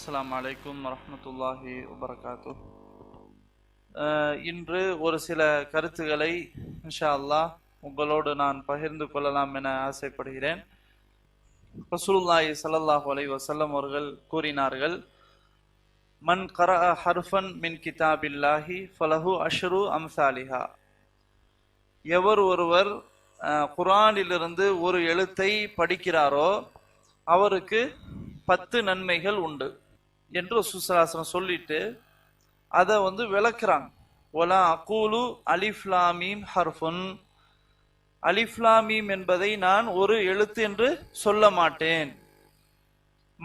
அஸ்ஸலாமு அலைக்கும் வரஹ்மத்துல்லாஹி வபரகாத்துஹ். இன்று ஒரு சில கருத்துக்களை இன்ஷா அல்லாஹ் உங்களோடு நான் பகிர்ந்து கொள்ளலாம் என ஆசைப்படுகிறேன். ரசூலுல்லாஹி ஸல்லல்லாஹு அலைஹி வஸல்லம் அவர்கள் கூறினார்கள், மன் கரஅ ஹர்ஃபன் மின் கிதாபில்லாஹி ஃபலஹு அஷ்ரு அம்சாலிஹா. எவர் ஒருவர் குர்ஆனிலிருந்து ஒரு எழுத்தை படிக்கிறாரோ அவருக்கு 10 நன்மைகள் உண்டு என்று ரசூலுல்லாஹி சொல்லிட்டு அதை விளக்குறாங்க. ஒலா அகூலு அலிஃப் லாம் மீம் ஹர்ஃபுன், அலிஃப் லாம் மீம் என்பதை நான் ஒரு எழுத்து என்று சொல்ல மாட்டேன்.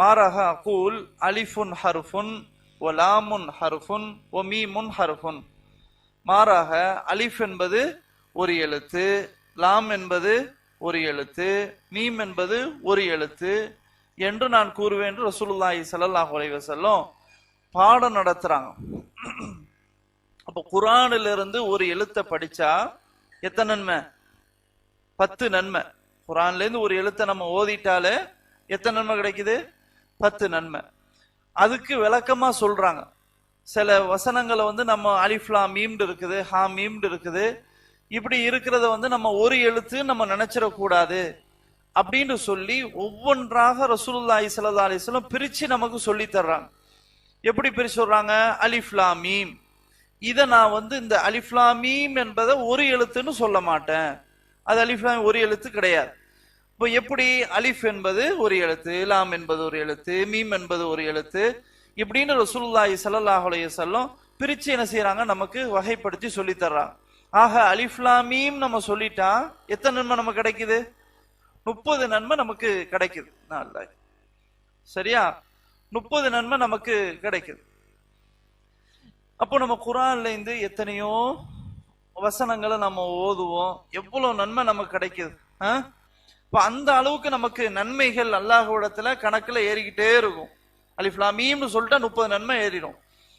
மாறாக அகூல் அலிஃபுன் ஹர்ஃபுன் வ லாமுன் ஹர்ஃபுன் வ மீமுன் ஹர்ஃபுன். மாறாக அலிஃப் என்பது ஒரு எழுத்து, லாம் என்பது ஒரு எழுத்து, மீம் என்பது ஒரு எழுத்து என்று நான் கூறுவேன் என்று ரசூலுல்லாஹி ஸல்லல்லாஹு அலைஹி வஸல்லம் பாடம் நடத்துறாங்க. அப்ப குர்ஆனிலிருந்து ஒரு எழுத்தை படிச்சா எத்தனை நன்மை? 10 நன்மை. குர்ஆன்ல இருந்து ஒரு எழுத்தை நம்ம ஓதிட்டாலே எத்தனை நன்மை கிடைக்குது? 10 நன்மை. அதுக்கு விளக்கமா சொல்றாங்க. சில வசனங்களை நம்ம அலிஃப் லாம் மீம் இருக்குது, ஹா மீம் இருக்குது, இப்படி இருக்கிறத நம்ம ஒரு எழுத்து நம்ம நினைச்சிடக்கூடாது அப்படின்னு சொல்லி ஒவ்வொன்றாக ரசூலுல்லாஹி ஸல்லல்லாஹு அலைஹி வஸல்லம் பிரிச்சு நமக்கு சொல்லி தர்றாங்க. எப்படி பிரிச்சு சொல்றாங்க? அலிஃப் லாம் மீம், இதை நான் இந்த அலிஃப் லாம் மீம் என்பதை ஒரு எழுத்துன்னு சொல்ல மாட்டேன். அது அலிஃப் லாம் ஒரு எழுத்து கிடையாது. இப்போ எப்படி அலிஃப் என்பது ஒரு எழுத்து, லாம் என்பது ஒரு எழுத்து, மீம் என்பது ஒரு எழுத்து, இப்படின்னு ரசூலுல்லாஹி ஸல்லல்லாஹு அலைஹி வஸல்லம் பிரிச்சு என்ன செய்யறாங்க? நமக்கு வகைப்படுத்தி சொல்லி தர்றாங்க. ஆக அலிஃப் லாம் மீம் நம்ம சொல்லிட்டா எத்தனை நன்மை நமக்கு கிடைக்குது? 30 நன்மை நமக்கு கிடைக்குது. சரியா? 30 நன்மை நமக்கு கிடைக்குது. அப்போ நம்ம குர்ஆன்ல இருந்து எத்தனையோ வசனங்களை நம்ம ஓதுவோம், எவ்வளவு நன்மை நமக்கு கிடைக்குது. இப்ப அந்த அளவுக்கு நமக்கு நன்மைகள் அல்லாஹ்விடத்துல கணக்குல ஏறிக்கிட்டே இருக்கும். அலிஃப் லாம் மீம்னு சொல்லிட்டா 30 நன்மை ஏறிடும்.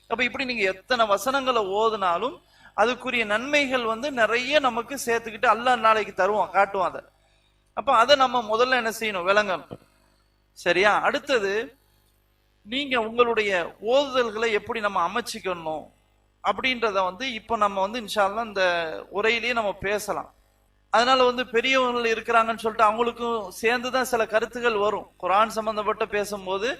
அப்ப இப்படி நீங்க எத்தனை வசனங்களை ஓதுனாலும் அதுக்குரிய நன்மைகள் நிறைய நமக்கு சேர்த்துக்கிட்டு அல்லாஹ் நாளைக்கு தருவான், காட்டுவான் அதை. அப்ப அதை நம்ம முதல்ல என்ன செய்யணும்? விளங்கணும். சரியா? அடுத்தது, நீங்க உங்களுடைய ஓதுதல்களை எப்படி நம்ம அமைச்சிக்கணும் அப்படின்றத இப்ப நம்ம இன்ஷா அல்லாஹ் இந்த உரையிலேயே நம்ம பேசலாம். அதனால பெரியவர்கள் இருக்கிறாங்கன்னு சொல்லிட்டு அவங்களுக்கும் சேர்ந்துதான் சில கருத்துகள் வரும். குர்ஆன் சம்பந்தப்பட்ட பேசும்போது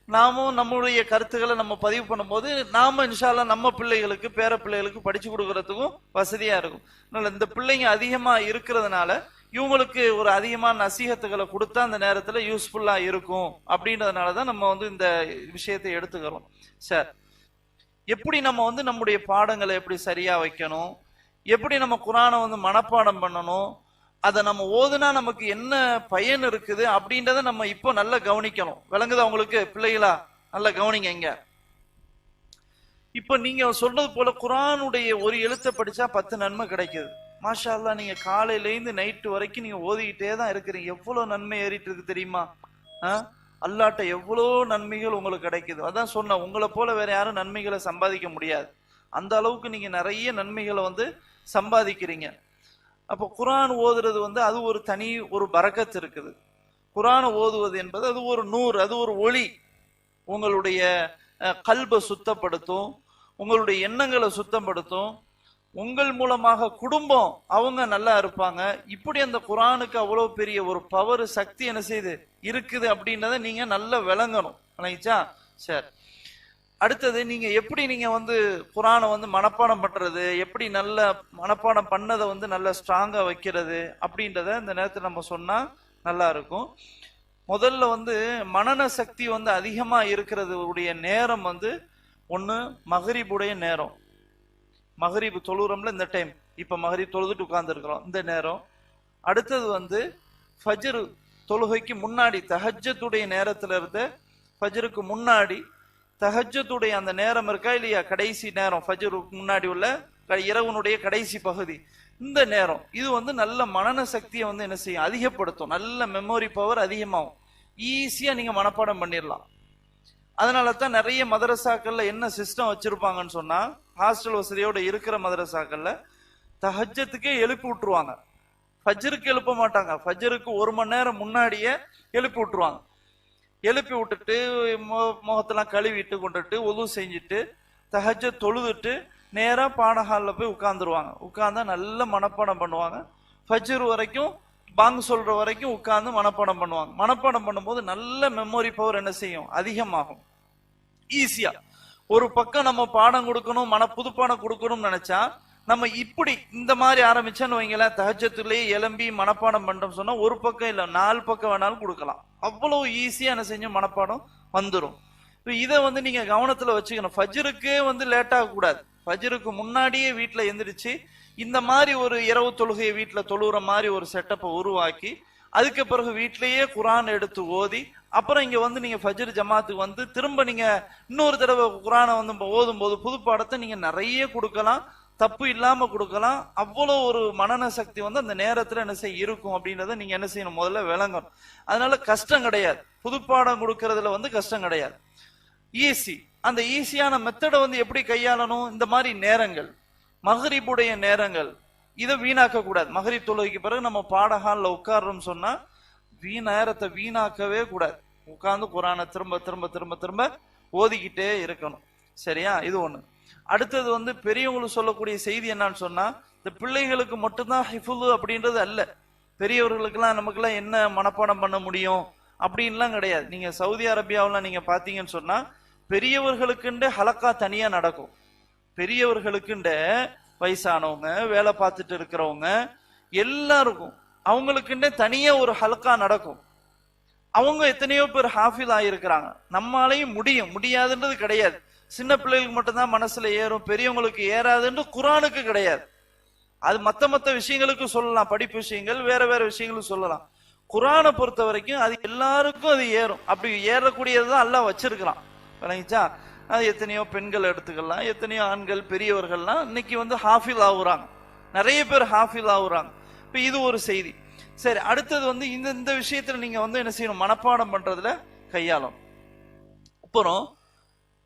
நாமும் நம்முடைய கருத்துக்களை நம்ம பதிவு பண்ணும்போது நாம இன்ஷா அல்லாஹ் நம்ம பிள்ளைகளுக்கு, பேர பிள்ளைகளுக்கு படிச்சு கொடுக்கறதுக்கும் வசதியா இருக்கும். அதனால இந்த பிள்ளைங்க அதிகமா இருக்கிறதுனால இவங்களுக்கு ஒரு அதிகமான நசீகத்துகளை கொடுத்தா அந்த நேரத்துல யூஸ்ஃபுல்லா இருக்கும் அப்படின்றதுனாலதான் நம்ம இந்த விஷயத்தை எடுத்துக்கிறோம். சார், எப்படி நம்ம நம்முடைய பாடங்களை எப்படி சரியா வைக்கணும், எப்படி நம்ம குர்ஆனை மனப்பாடம் பண்ணணும், அதை நம்ம ஓதுனா நமக்கு என்ன பயன் இருக்குது அப்படின்றத நம்ம இப்போ நல்லா கவனிக்கணும். விளங்குதா உங்களுக்கு பிள்ளைகளா? நல்லா கவனிங்க. இங்க இப்ப நீங்க சொல்றது போல குர்ஆனுடைய ஒரு எழுத்தை படிச்சா 10 நன்மை கிடைக்குது. மாஷா அல்லாஹ், நீங்க காலையில இருந்து நைட்டு வரைக்கும் நீங்க ஓதிக்கிட்டே தான் இருக்கிறீங்க. எவ்வளவு நன்மை ஏறிட்டு இருக்கு தெரியுமா? அல்லாஹ்ட்ட எவ்வளவு நன்மைகள் உங்களுக்கு கிடைக்குது. அதான் சொன்ன, உங்களை போல வேற யாரும் நன்மைகளை சம்பாதிக்க முடியாது. அந்த அளவுக்கு நீங்க நிறைய நன்மைகளை சம்பாதிக்கிறீங்க. அப்போ குர்ஆன் ஓதுறது அது ஒரு தனி ஒரு பரக்கத் இருக்குது. குர்ஆன் ஓதுவது என்பது அது ஒரு நூறு, அது ஒரு ஒளி. உங்களுடைய கல்பை சுத்தப்படுத்தும், உங்களுடைய எண்ணங்களை சுத்தப்படுத்தும். உங்கள் மூலமாக குடும்பம் அவங்க நல்லா இருப்பாங்க. இப்படி அந்த குர்ஆனுக்கு அவ்வளவு பெரிய ஒரு பவர், சக்தி என்ன செய்யுது இருக்குது அப்படின்றத நீங்க நல்லா விளங்கணும். சரி, அடுத்தது, நீங்க எப்படி நீங்க குர்ஆனை மனப்பாடம் பண்றது, எப்படி நல்ல மனப்பாடம் பண்ணதை நல்லா ஸ்ட்ராங்கா வைக்கிறது அப்படின்றத இந்த நேரத்தில் நம்ம சொன்னா நல்லா இருக்கும். முதல்ல மனன சக்தி அதிகமா இருக்கிறது உடைய நேரம் ஒண்ணு மக்ரிபுடைய நேரம். மக்ரிப் தொழுறோம்ல இந்த டைம், இப்ப மக்ரிப் தொழுதுட்டு உட்கார்ந்து இருக்கிறோம் இந்த நேரம். அடுத்தது ஃபஜ்ர் தொழுகைக்கு முன்னாடி, தஹஜ்ஜுடைய நேரத்துல இருந்து ஃபஜ்ருக்கு முன்னாடி தஹஜ்ஜுடைய அந்த நேரம் இருக்கா இல்லையா, கடைசி நேரம், ஃபஜ்ருக்கு முன்னாடி உள்ள இரவுனுடைய கடைசி பகுதி, இந்த நேரம் இது நல்ல மனன சக்தியை என்ன செய்யும்? அதிகப்படுத்தும். நல்ல மெமரி பவர் அதிகமாகும். ஈஸியா நீங்க மனப்பாடம் பண்ணிடலாம். அதனால தான் நிறைய மதரசாக்கள்ல என்ன சிஸ்டம் வச்சிருப்பாங்கன்னு சொன்னா, ஹாஸ்டல் வசதியோட இருக்கிற மதரசாக்கள்ல தஹஜ்ஜத்துக்கே எழுப்பி விட்டுருவாங்க. ஃபஜ்ருக்கு எழுப்ப மாட்டாங்க. ஃபஜ்ருக்கு 1 மணி நேரம் முன்னாடியே எழுப்பி விட்டுருவாங்க. எழுப்பி விட்டுட்டு முகத்தெல்லாம் கழுவிட்டு கொண்டுட்டு ஒது செஞ்சுட்டு தஹஜ்ஜத் தொழுதுட்டு நேரா பாடஹாலில் போய் உட்கார்ந்துருவாங்க. உட்கார்ந்தா நல்ல மனப்பாடம் பண்ணுவாங்க. ஃபஜ்ர் வரைக்கும் பாங்கு சொல்ற வரைக்கும் உட்கார்ந்து மனப்பாடம் பண்ணுவாங்க. மனப்பாடம் பண்ணும்போது நல்ல மெமரி பவர் என்ன செய்யும், அதிகமாகும். ஈஸியா ஒரு பக்கம் நம்ம பாடம் கொடுக்கணும், புதுப்பாடம் கொடுக்கணும்னு நினைச்சா நம்ம இப்படி இந்த மாதிரி ஆரம்பிச்சேன்னு வைங்களேன், தஹஜ்ஜத்துலயே எலும்பி மனப்பாடம் பண்றோம் சொன்னா ஒரு பக்கம் இல்ல 4 பக்கம் வேணாலும் கொடுக்கலாம். அவ்வளவு ஈஸியா என்ன செஞ்ச மனப்பாடம் வந்துடும். இதை நீங்க கவனத்துல வச்சுக்கணும். ஃபஜ்ருக்கே லேட் ஆக கூடாது. ஃபஜ்ருக்கு முன்னாடியே வீட்டுல எந்திரிச்சு இந்த மாதிரி ஒரு இரவு தொழுகையை வீட்டுல தொழுகிற மாதிரி ஒரு செட்டப்பை உருவாக்கி அதுக்கு பிறகு வீட்டிலேயே குரான் எடுத்து ஓதி அப்புறம் இங்க நீங்க ஃபஜ்ர் ஜமாத்துக்கு திரும்ப நீங்க இன்னொரு தடவை குரானை ஓதும் போது புது பாடத்தை நீங்க நிறைய கொடுக்கலாம், தப்பு இல்லாம கொடுக்கலாம். அவ்வளவு ஒரு மனன சக்தி அந்த நேரத்துல என்ன செய்ய இருக்கும் அப்படின்றத நீங்க என்ன செய்யணும், முதல்ல விளங்கணும். அதனால கஷ்டம் கிடையாது, புதுப்பாடம் கொடுக்கறதுல கஷ்டம் கிடையாது, ஈஸி. அந்த ஈஸியான மெத்தடை எப்படி கையாளணும், இந்த மாதிரி நேரங்கள் மகரிபுடைய நேரங்கள் இதை வீணாக்க கூடாது. மகரிப் தொழுகைக்கு பிறகு நம்ம பாடஹால்ல உட்கார்றோம் சொன்னா நேரத்தை வீணாக்கவே கூடாது. உட்கார்ந்து குரானை திரும்ப திரும்ப திரும்ப திரும்ப ஓதிக்கிட்டே இருக்கணும். சரியா? இது ஒண்ணு. அடுத்தது பெரியவங்களுக்கு சொல்லக்கூடிய செய்தி என்னன்னு சொன்னா, இந்த பிள்ளைகளுக்கு மட்டும்தான் ஹிஃபுல் அப்படின்றது அல்ல. பெரியவர்களுக்கெல்லாம் நமக்கெல்லாம் என்ன மனப்பாடம் பண்ண முடியும் அப்படின்லாம் கிடையாது. நீங்க சவுதி அரேபியாவில் நீங்க பாத்தீங்கன்னு சொன்னா பெரியவர்களுக்குண்டு ஹலக்கா தனியா நடக்கும். பெரியவர்களுக்குண்ட வயசானவங்க, வேலை பார்த்துட்டு இருக்கிறவங்க எல்லாருக்கும் அவங்களுக்குண்டே தனியா ஒரு ஹல்கா நடக்கும். அவங்க எத்தனையோ பேர் ஹாஃபில் ஆகியிருக்கிறாங்க. நம்மளாலையும் முடியாதுன்றது கிடையாது. சின்ன பிள்ளைகளுக்கு மட்டும்தான் மனசுல ஏறும், பெரியவங்களுக்கு ஏறாதுன்னு குரானுக்கு கிடையாது. அது மத்த விஷயங்களுக்கு சொல்லலாம், படிப்பு விஷயங்கள் வேற வேற விஷயங்களும் சொல்லலாம். குரானை பொறுத்த வரைக்கும் அது எல்லாருக்கும் அது ஏறும். அப்படி ஏறக்கூடியதுதான் அல்லாஹ் வச்சிருக்கிறான். விளங்கிச்சா? அது எத்தனையோ பெண்கள் எடுத்துக்கலாம், எத்தனையோ ஆண்கள் பெரியவர்கள்லாம் இன்னைக்கு ஹாஃபில் ஆகுறாங்க, நிறைய பேர் ஹாஃபில் ஆகுறாங்க. இப்ப இது ஒரு செய்தி. சரி, அடுத்தது இந்த விஷயத்துல நீங்க என்ன செய்யணும், மனப்பாடம் பண்றதுல கையாளும். அப்புறம்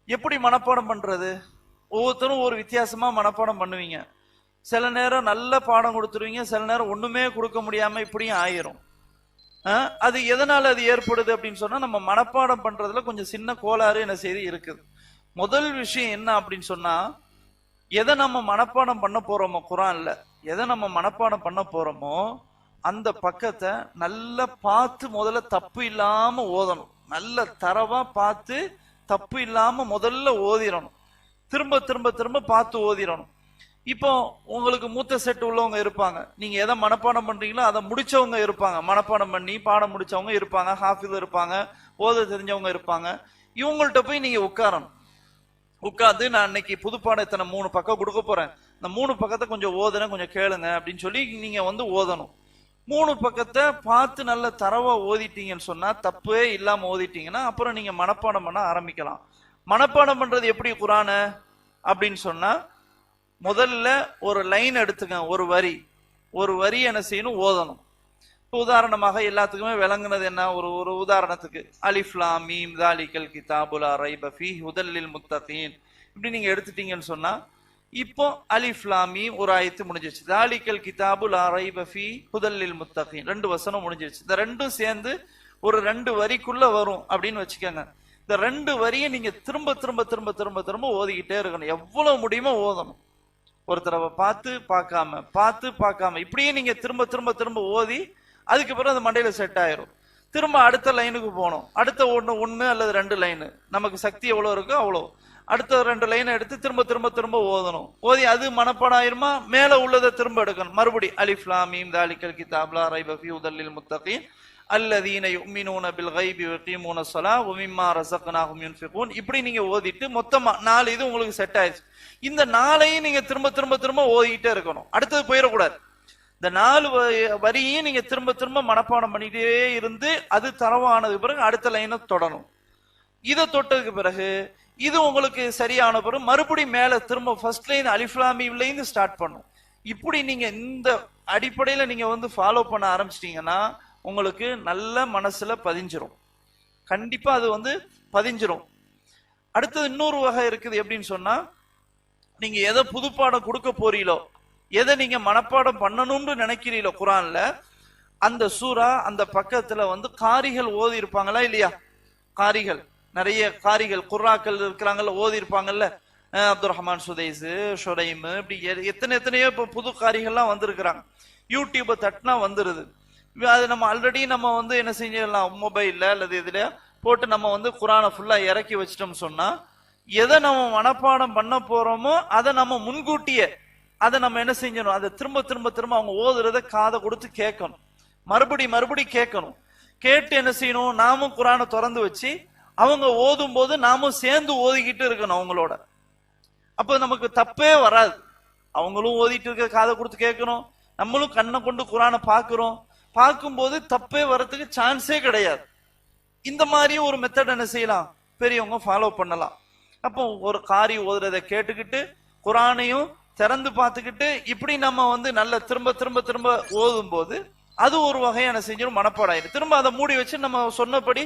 எப்படி மனப்பாடம் பண்றது, ஒவ்வொருத்தரும் ஒரு வித்தியாசமா மனப்பாடம் பண்ணுவீங்க. சில நேரம் நல்ல பாடம் கொடுத்துருவீங்க, சில நேரம் ஒண்ணுமே கொடுக்க முடியாம இப்படியும் ஆயிரும். அது எதனால அது ஏற்படுது அப்படின்னு சொன்னா நம்ம மனப்பாடம் பண்றதுல கொஞ்சம் சின்ன கோளாறு என்ன செய்து இருக்குது. முதல் விஷயம் என்ன அப்படின்னு சொன்னா, எதை நம்ம மனப்பாடம் பண்ண போறோமோ குரான்ல எதை நம்ம மனப்பாடம் பண்ண போறோமோ அந்த பக்கத்தை நல்லா பார்த்து முதல்ல தப்பு இல்லாம ஓதணும். நல்ல தரவா பார்த்து தப்பு இல்லாம முதல்ல ஓதிரணும். திரும்ப திரும்ப திரும்ப பார்த்து ஓதிரணும். இப்போ உங்களுக்கு மூத்த செட் உள்ளவங்க இருப்பாங்க, நீங்க எதை மனப்பாடம் பண்றீங்களோ அதை முடிச்சவங்க இருப்பாங்க, மனப்பாடம் பண்ணி பாடம் முடிச்சவங்க இருப்பாங்க, ஹாஃபில் இருப்பாங்க, ஓத தெரிஞ்சவங்க இருப்பாங்க. இவங்கள்ட்ட போய் நீங்க உட்காரணும். உட்காந்து நான் இன்னைக்கு புதுப்பாடம் இத்தனை 3 பக்கம் கொடுக்க போறேன், இந்த 3 பக்கத்தை கொஞ்சம் ஓதுறேன், கொஞ்சம் கேளுங்க அப்படின்னு சொல்லி நீங்க ஓதணும். 3 பக்கத்தை பார்த்து நல்ல தரவா ஓதிட்டீங்கன்னு சொன்னா, தப்பே இல்லாம ஓதிட்டீங்கன்னா அப்புறம் நீங்க மனப்பாடம் பண்ண ஆரம்பிக்கலாம். மனப்பாடம் பண்றது எப்படி குரான அப்படின்னு சொன்னா, முதல்ல ஒரு லைன் எடுத்துக்க, ஒரு வரி என்ன செய்யணும், ஓதணும். இப்போ உதாரணமாக எல்லாத்துக்குமே விளங்குனது என்ன, ஒரு உதாரணத்துக்கு அலிஃப் லாம் மீம் தாலிகல் கிதாபு லா ரைப ஃபீஹி ஹுதல் லில் முத்தகீன் இப்படி நீங்க எடுத்துட்டீங்கன்னு சொன்னா, இப்போ அலிஃப் லாம் மீம் ஒரு ஆயத்து முடிஞ்சிருச்சு, தாலிகல் கிதாபு லா ரைப ஃபீஹி ஹுதல் லில் முத்தகீன் 2 வசனம் முடிஞ்சிருச்சு. இந்த ரெண்டும் சேர்ந்து ஒரு 2 வரிக்குள்ள வரும் அப்படின்னு வச்சுக்கோங்க. இந்த 2 வரியை நீங்க திரும்ப திரும்ப திரும்ப திரும்ப திரும்ப ஓதிக்கிட்டே இருக்கணும். எவ்வளவு முடியுமோ ஓதணும். ஒரு தடவை பார்த்து பார்க்காம இப்படியே நீங்க திரும்ப திரும்ப திரும்ப ஓதி அதுக்கு பிறகு அந்த மண்டையில செட் ஆயிரும். திரும்ப அடுத்த லைனுக்கு போகணும். அடுத்த ஒன்னு அல்லது 2 லைனு, நமக்கு சக்தி எவ்வளவு இருக்கோ அவ்வளோ, அடுத்த 2 லைனை எடுத்து திரும்ப திரும்ப திரும்ப ஓதணும். ஓதி அது மனப்பாடம் ஆயிருமா, மேல உள்ளதை திரும்ப எடுக்கணும். மறுபடி அலிஃப் லாம் மீம் தாலிகல் கிதாபு லா ரைப ஃபீஹி ஹுதல் லில் முத்தகீன் அல்லதீன யுமினூன பில் கைபி வயகீமூன ஸலாஹ் வ மிம்மா ரஸக்னாஹும் யுன்ஃபிகூன் இப்படி நீங்க ஓதிட்டு மொத்தமா 4 இது உங்களுக்கு செட் ஆயிடுச்சு. இந்த 4ஐயும் நீங்க திரும்ப திரும்ப திரும்ப ஓதிக்கிட்டே இருக்கணும். அடுத்தது போயிடக்கூடாது. இந்த 4 வரியும் நீங்க திரும்ப திரும்ப மனப்பாடம் பண்ணிட்டே இருந்து அது தரவானதுக்கு பிறகு அடுத்த லைனை தொடணும். இதை தொட்டதுக்கு பிறகு இது உங்களுக்கு சரியான பிறகு மறுபடியும் மேல திரும்ப ஃபர்ஸ்ட் லைன் அலிஃப் லாம் மீம்ல இருந்து ஸ்டார்ட் பண்ணும். இப்படி நீங்க இந்த அடிப்படையில நீங்க ஃபாலோ பண்ண ஆரம்பிச்சிட்டீங்கன்னா உங்களுக்கு நல்ல மனசுல பதிஞ்சிரும். கண்டிப்பா அது பதிஞ்சிரும். அடுத்தது இன்னொரு வகை இருக்குது. எப்படின்னு சொன்னா, நீங்க எதை புதுப்பாடம் கொடுக்க போறீங்களோ, எதை நீங்க மனப்பாடம் பண்ணணும்னு நினைக்கிறீங்களோ குரான்ல, அந்த சூரா அந்த பக்கத்துல காரிகள் ஓதி இருப்பாங்களா இல்லையா, காரிகள், நிறைய காரிகள் குர்ராக்கள் இருக்கிறாங்கல்ல, ஓதி இருப்பாங்கல்ல, அப்துல் ரஹ்மான் சுதைஸ், ஷுரைம், இப்படி எத்தனையோ இப்போ புது காரிகள்லாம் வந்திருக்கிறாங்க. யூடியூபை தட்டினா வந்துருது. அது நம்ம ஆல்ரெடி நம்ம வந்து என்ன செஞ்சிடலாம், மொபைல்ல அல்லது இதுல போட்டு நம்ம வந்து குரானை ஃபுல்லா இறக்கி வச்சிட்டோம் சொன்னா, எதை நம்ம மனப்பாடம் பண்ண போறோமோ அதை நம்ம முன்கூட்டியே அதை நம்ம என்ன செஞ்சணும், அதை திரும்ப திரும்ப திரும்ப அவங்க ஓதுறத காதை கொடுத்து கேட்கணும், மறுபடி கேட்கணும். கேட்டு என்ன செய்யணும், நாமும் குரானை திறந்து வச்சு அவங்க ஓதும் போது நாமும் சேர்ந்து ஓதிக்கிட்டு இருக்கணும் அவங்களோட. அப்ப நமக்கு தப்பே வராது. அவங்களும் ஓதிட்டு இருக்க காதை கொடுத்து கேட்கணும், நம்மளும் கண்ணை கொண்டு குரானை பார்க்கிறோம். பார்க்கும்போது தப்பே வர்றதுக்கு சான்ஸே கிடையாது. இந்த மாதிரி ஒரு மெத்தட் என்ன செய்யலாம், பெரியவங்க ஃபாலோ பண்ணலாம். அப்போ ஒரு காரி ஓதுறதை கேட்டுக்கிட்டு குரானையும் திறந்து பார்த்துக்கிட்டு இப்படி நம்ம வந்து நல்ல திரும்ப திரும்ப திரும்ப ஓதும் போது அது ஒரு வகையான செஞ்சிடும், மனப்பாடம் ஆயிடும். திரும்ப அதை மூடி வச்சு நம்ம சொன்னபடி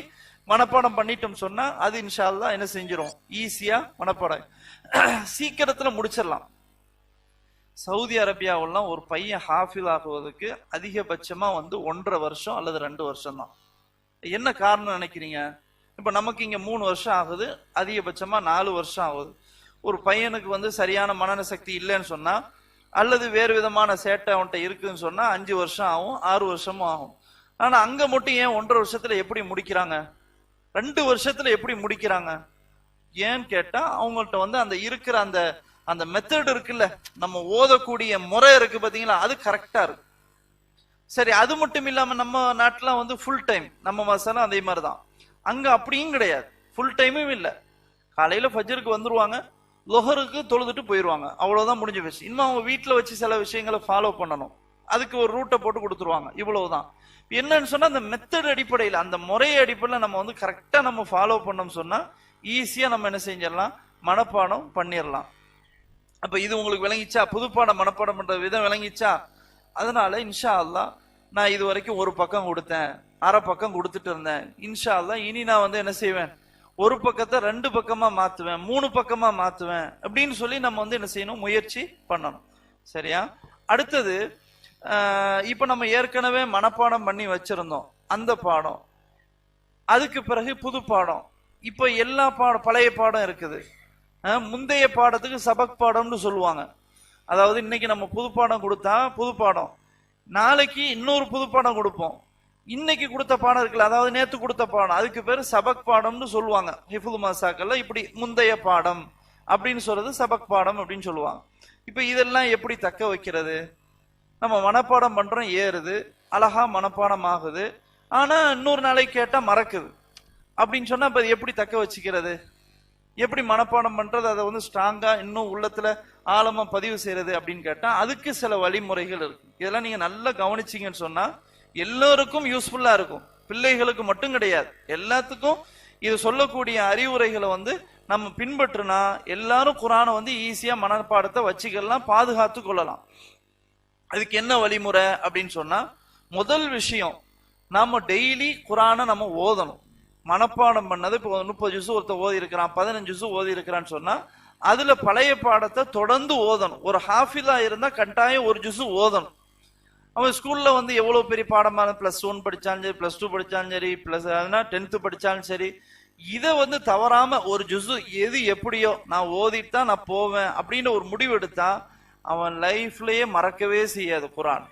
மனப்பாடம் பண்ணிட்டோம் சொன்னா அது இன்ஷா அல்லாஹ் என்ன செஞ்சிடும், ஈஸியா மனப்பாடம் சீக்கிரத்துல முடிச்சிடலாம். சவுதி அரேபியாவெல்லாம் ஒரு பையன் ஹாஃபில் ஆகுவதற்கு அதிகபட்சமா வந்து 1.5 வருஷம் அல்லது 2 வருஷம் தான். என்ன காரணம் நினைக்கிறீங்க? இப்ப நமக்கு இங்க 3 வருஷம் ஆகுது, அதிகபட்சமா 4 வருஷம் ஆகுது. ஒரு பையனுக்கு வந்து சரியான மனன சக்தி இல்லைன்னு சொன்னா அல்லது வேறு விதமான சேட்டை அவன்கிட்ட இருக்குன்னு சொன்னா 5 வருஷம் ஆகும், 6 வருஷமும் ஆகும். ஆனா அங்க மட்டும் ஏன் 1.5 வருஷத்துல எப்படி முடிக்கிறாங்க, 2 வருஷத்துல எப்படி முடிக்கிறாங்க? ஏன்னு கேட்டா அவங்கள்ட்ட வந்து அந்த இருக்கிற அந்த அந்த மெத்தட் இருக்குல்ல, நம்ம ஓதக்கூடிய முறை இருக்கு பாத்தீங்களா, அது கரெக்டா இருக்கு. சரி, அது மட்டும் இல்லாம நம்ம நாட்டுல வந்து ஃபுல் டைம், நம்ம மசாலா அதே மாதிரிதான். அங்க அப்படியும் கிடையாது, ஃபுல் டைமும் இல்ல. காலையில ஃபஜ்ருக்கு வந்துருவாங்க, லொஹருக்கு தொழுதுட்டு போயிருவாங்க, அவ்வளவுதான் முடிஞ்ச விஷயம். இன்னும் அவங்க வீட்டுல வச்சு சில விஷயங்களை ஃபாலோ பண்ணணும், அதுக்கு ஒரு ரூட்டை போட்டு கொடுத்துருவாங்க, இவ்வளவுதான். என்னன்னு சொன்னா அந்த மெத்தட் அடிப்படையில், அந்த முறை அடிப்படையில் நம்ம வந்து கரெக்டா நம்ம ஃபாலோ பண்ணோம் சொன்னா ஈஸியா நம்ம என்ன செஞ்சிடலாம், மனப்பாடம் பண்ணிடலாம். அப்ப இது உங்களுக்கு விளங்கிச்சா, புதுப்பாடம் மனப்பாடம் பண்ற விதம் விளங்கிச்சா? அதனால இன்ஷா அல்லாஹ் நான் இது வரைக்கும் ஒரு பக்கம் கொடுத்தேன், அரை பக்கம் கொடுத்துட்டு இருந்தேன். இன்ஷா அல்லாஹ் இனி நான் வந்து என்ன செய்வேன், ஒரு பக்கத்தை 2 பக்கமா மாத்துவேன், 3 பக்கமா மாத்துவேன் அப்படின்னு சொல்லி நம்ம வந்து என்ன செய்யணும், முயற்சி பண்ணணும். சரியா? அடுத்தது இப்ப நம்ம ஏற்கனவே மனப்பாடம் பண்ணி வச்சிருந்தோம் அந்த பாடம், அதுக்கு பிறகு புது பாடம். இப்ப எல்லா பாடம், பழைய பாடம் இருக்குது, முந்தைய பாடத்துக்கு சபக் பாடம்னு சொல்லுவாங்க. அதாவது இன்னைக்கு நம்ம புது பாடம் கொடுத்தா புது பாடம், நாளைக்கு இன்னொரு புது பாடம் கொடுப்போம். இன்னைக்கு கொடுத்த பாடம் இருக்குல்ல, அதாவது நேத்து கொடுத்த பாடம், அதுக்கு பேரு சபக் பாடம்னு சொல்லுவாங்க. ஹிஃபுல் மசாக்கல்ல இப்படி முந்தைய பாடம் அப்படின்னு சொல்றது சபக் பாடம் அப்படின்னு சொல்லுவாங்க. இப்ப இதெல்லாம் எப்படி தக்க வைக்கிறது? நம்ம மனப்பாடம் பண்றோம், ஏறுது, அழகா மனப்பாடம் ஆகுது, ஆனா இன்னொரு நாளைக்கு கேட்டா மறக்குது அப்படின்னு சொன்னா இப்ப எப்படி தக்க வச்சுக்கிறது, எப்படி மனப்பாடம் பண்றது, அதை வந்து ஸ்ட்ராங்கா இன்னும் உள்ளத்துல ஆழமா பதிவு செய்யறது அப்படின்னு கேட்டா அதுக்கு சில வழிமுறைகள் இருக்கு. இதெல்லாம் நீங்க நல்லா கவனிச்சீங்கன்னு சொன்னா எல்லோருக்கும் யூஸ்ஃபுல்லா இருக்கும், பிள்ளைகளுக்கு மட்டும் கிடையாது, எல்லாத்துக்கும். இது சொல்லக்கூடிய அறிவுரைகளை வந்து நம்ம பின்பற்றுனா எல்லாரும் குரானை வந்து ஈஸியா மனப்பாடத்தை வச்சுக்கலாம், பாதுகாத்து கொள்ளலாம். அதுக்கு என்ன வழிமுறை அப்படின்னு சொன்னா, முதல் விஷயம், நாம டெய்லி குரானை நம்ம ஓதணும். மனப்பாடம் பண்ணது இப்போ 30 ஜுசு ஒருத்தர் ஓதி இருக்கிறான், 15 ஜுசு ஓதி இருக்கிறான்னு சொன்னா அதுல பழைய பாடத்தை தொடர்ந்து ஓதணும். ஒரு ஹாஃபிலா இருந்தா கட்டாயம் ஒரு ஜுசு ஓதணும். அவன் ஸ்கூல்ல வந்து எவ்வளவு பெரிய பாடமான +1 படிச்சாலும் சரி, +2 படிச்சாலும் சரி, +10th படிச்சாலும் சரி, இதை வந்து தவறாம ஒரு ஜுசு எது எப்படியோ நான் ஓதிட்டு தான் நான் போவேன் அப்படின்னு ஒரு முடிவு எடுத்தா அவன் லைஃப்லயே மறக்கவே செய்யாது குரான்.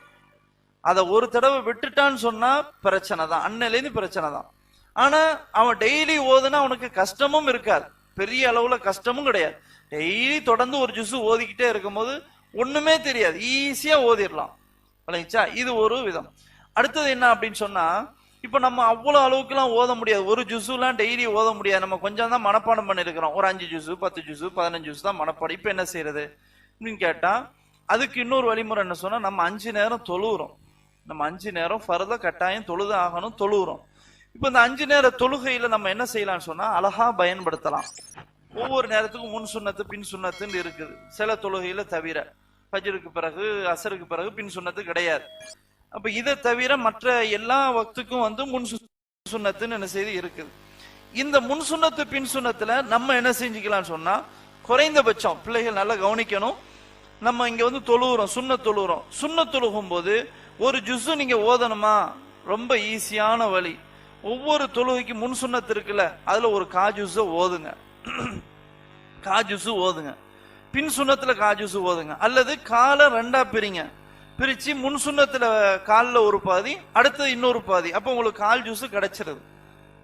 அதை ஒரு தடவை விட்டுட்டான்னு சொன்னா பிரச்சனை தான், அன்னையிலேருந்து பிரச்சனை தான். ஆனா அவன் டெய்லி ஓதுனா அவனுக்கு கஷ்டமும் இருக்காது, பெரிய அளவுல கஷ்டமும் கிடையாது. டெய்லி தொடர்ந்து ஒரு ஜுசு ஓதிக்கிட்டே இருக்கும் போது ஒண்ணுமே தெரியாது, ஈஸியா ஓதிடலாம். இது ஒரு விதம். அடுத்தது என்ன அப்படின்னு சொன்னா, இப்ப நம்ம அவ்வளவு அளவுக்கு எல்லாம் ஓத முடியாது, ஒரு ஜுசு எல்லாம் டெய்லி ஓத முடியாது. நம்ம கொஞ்சம் தான் மனப்பாடம் பண்ணிருக்கிறோம், ஒரு 5 ஜுசு 10 ஜுசு 15 ஜுசு தான் மனப்பாடம். இப்ப என்ன செய்யறது அப்படின்னு கேட்டா அதுக்கு இன்னொரு வழிமுறை என்ன சொன்னா, நம்ம 5 நேரம் தொழுகிறோம், நம்ம 5 நேரம் ஃபர்த கட்டாயம் தொழுது ஆகணும், தொழுகிறோம். இப்ப இந்த 5 நேர தொழுகையில நம்ம என்ன செய்யலாம்னு சொன்னா அழகா பயன்படுத்தலாம். ஒவ்வொரு நேரத்துக்கும் முன் சுன்னத்து பின் சுன்னத்துன்னு இருக்குது, சில தொழுகையில தவிர. ஃபஜ்ருக்கு பிறகு அசருக்கு பிறகு பின் சுன்னத்து கிடையாது. அப்ப இதை தவிர மற்ற எல்லா வக்துக்கும் வந்து முன் சுன்னத்துன்னு என்ன செய்து இருக்குது. இந்த முன் சுன்னத்து பின் சுன்னத்துல நம்ம என்ன செஞ்சுக்கலாம் சொன்னா, குறைந்தபட்சம் பிள்ளைகள் நல்லா கவனிக்கணும், நம்ம இங்க வந்து தொழுகிறோம், சுண்ண தொழுகும் போது ஒரு ஜுசு நீங்க ஓதணுமா, ரொம்ப ஈஸியான வழி. ஒவ்வொரு தொழுகைக்கு முன் சுன்னத்து இருக்குல்ல, அதுல ஒரு காஜூஸ ஓதுங்க. காஜூசு ஓதுங்க. பின் சுன்னத்துல காஜூசு ஓதுங்க. அல்லது காலை ரெண்டா பிரிச்சு முன் சுன்னத்துல காலில் ஒரு பாதி, அடுத்தது இன்னொரு பாதி. அப்ப உங்களுக்கு கால் ஜூஸ் கிடைச்சிருது.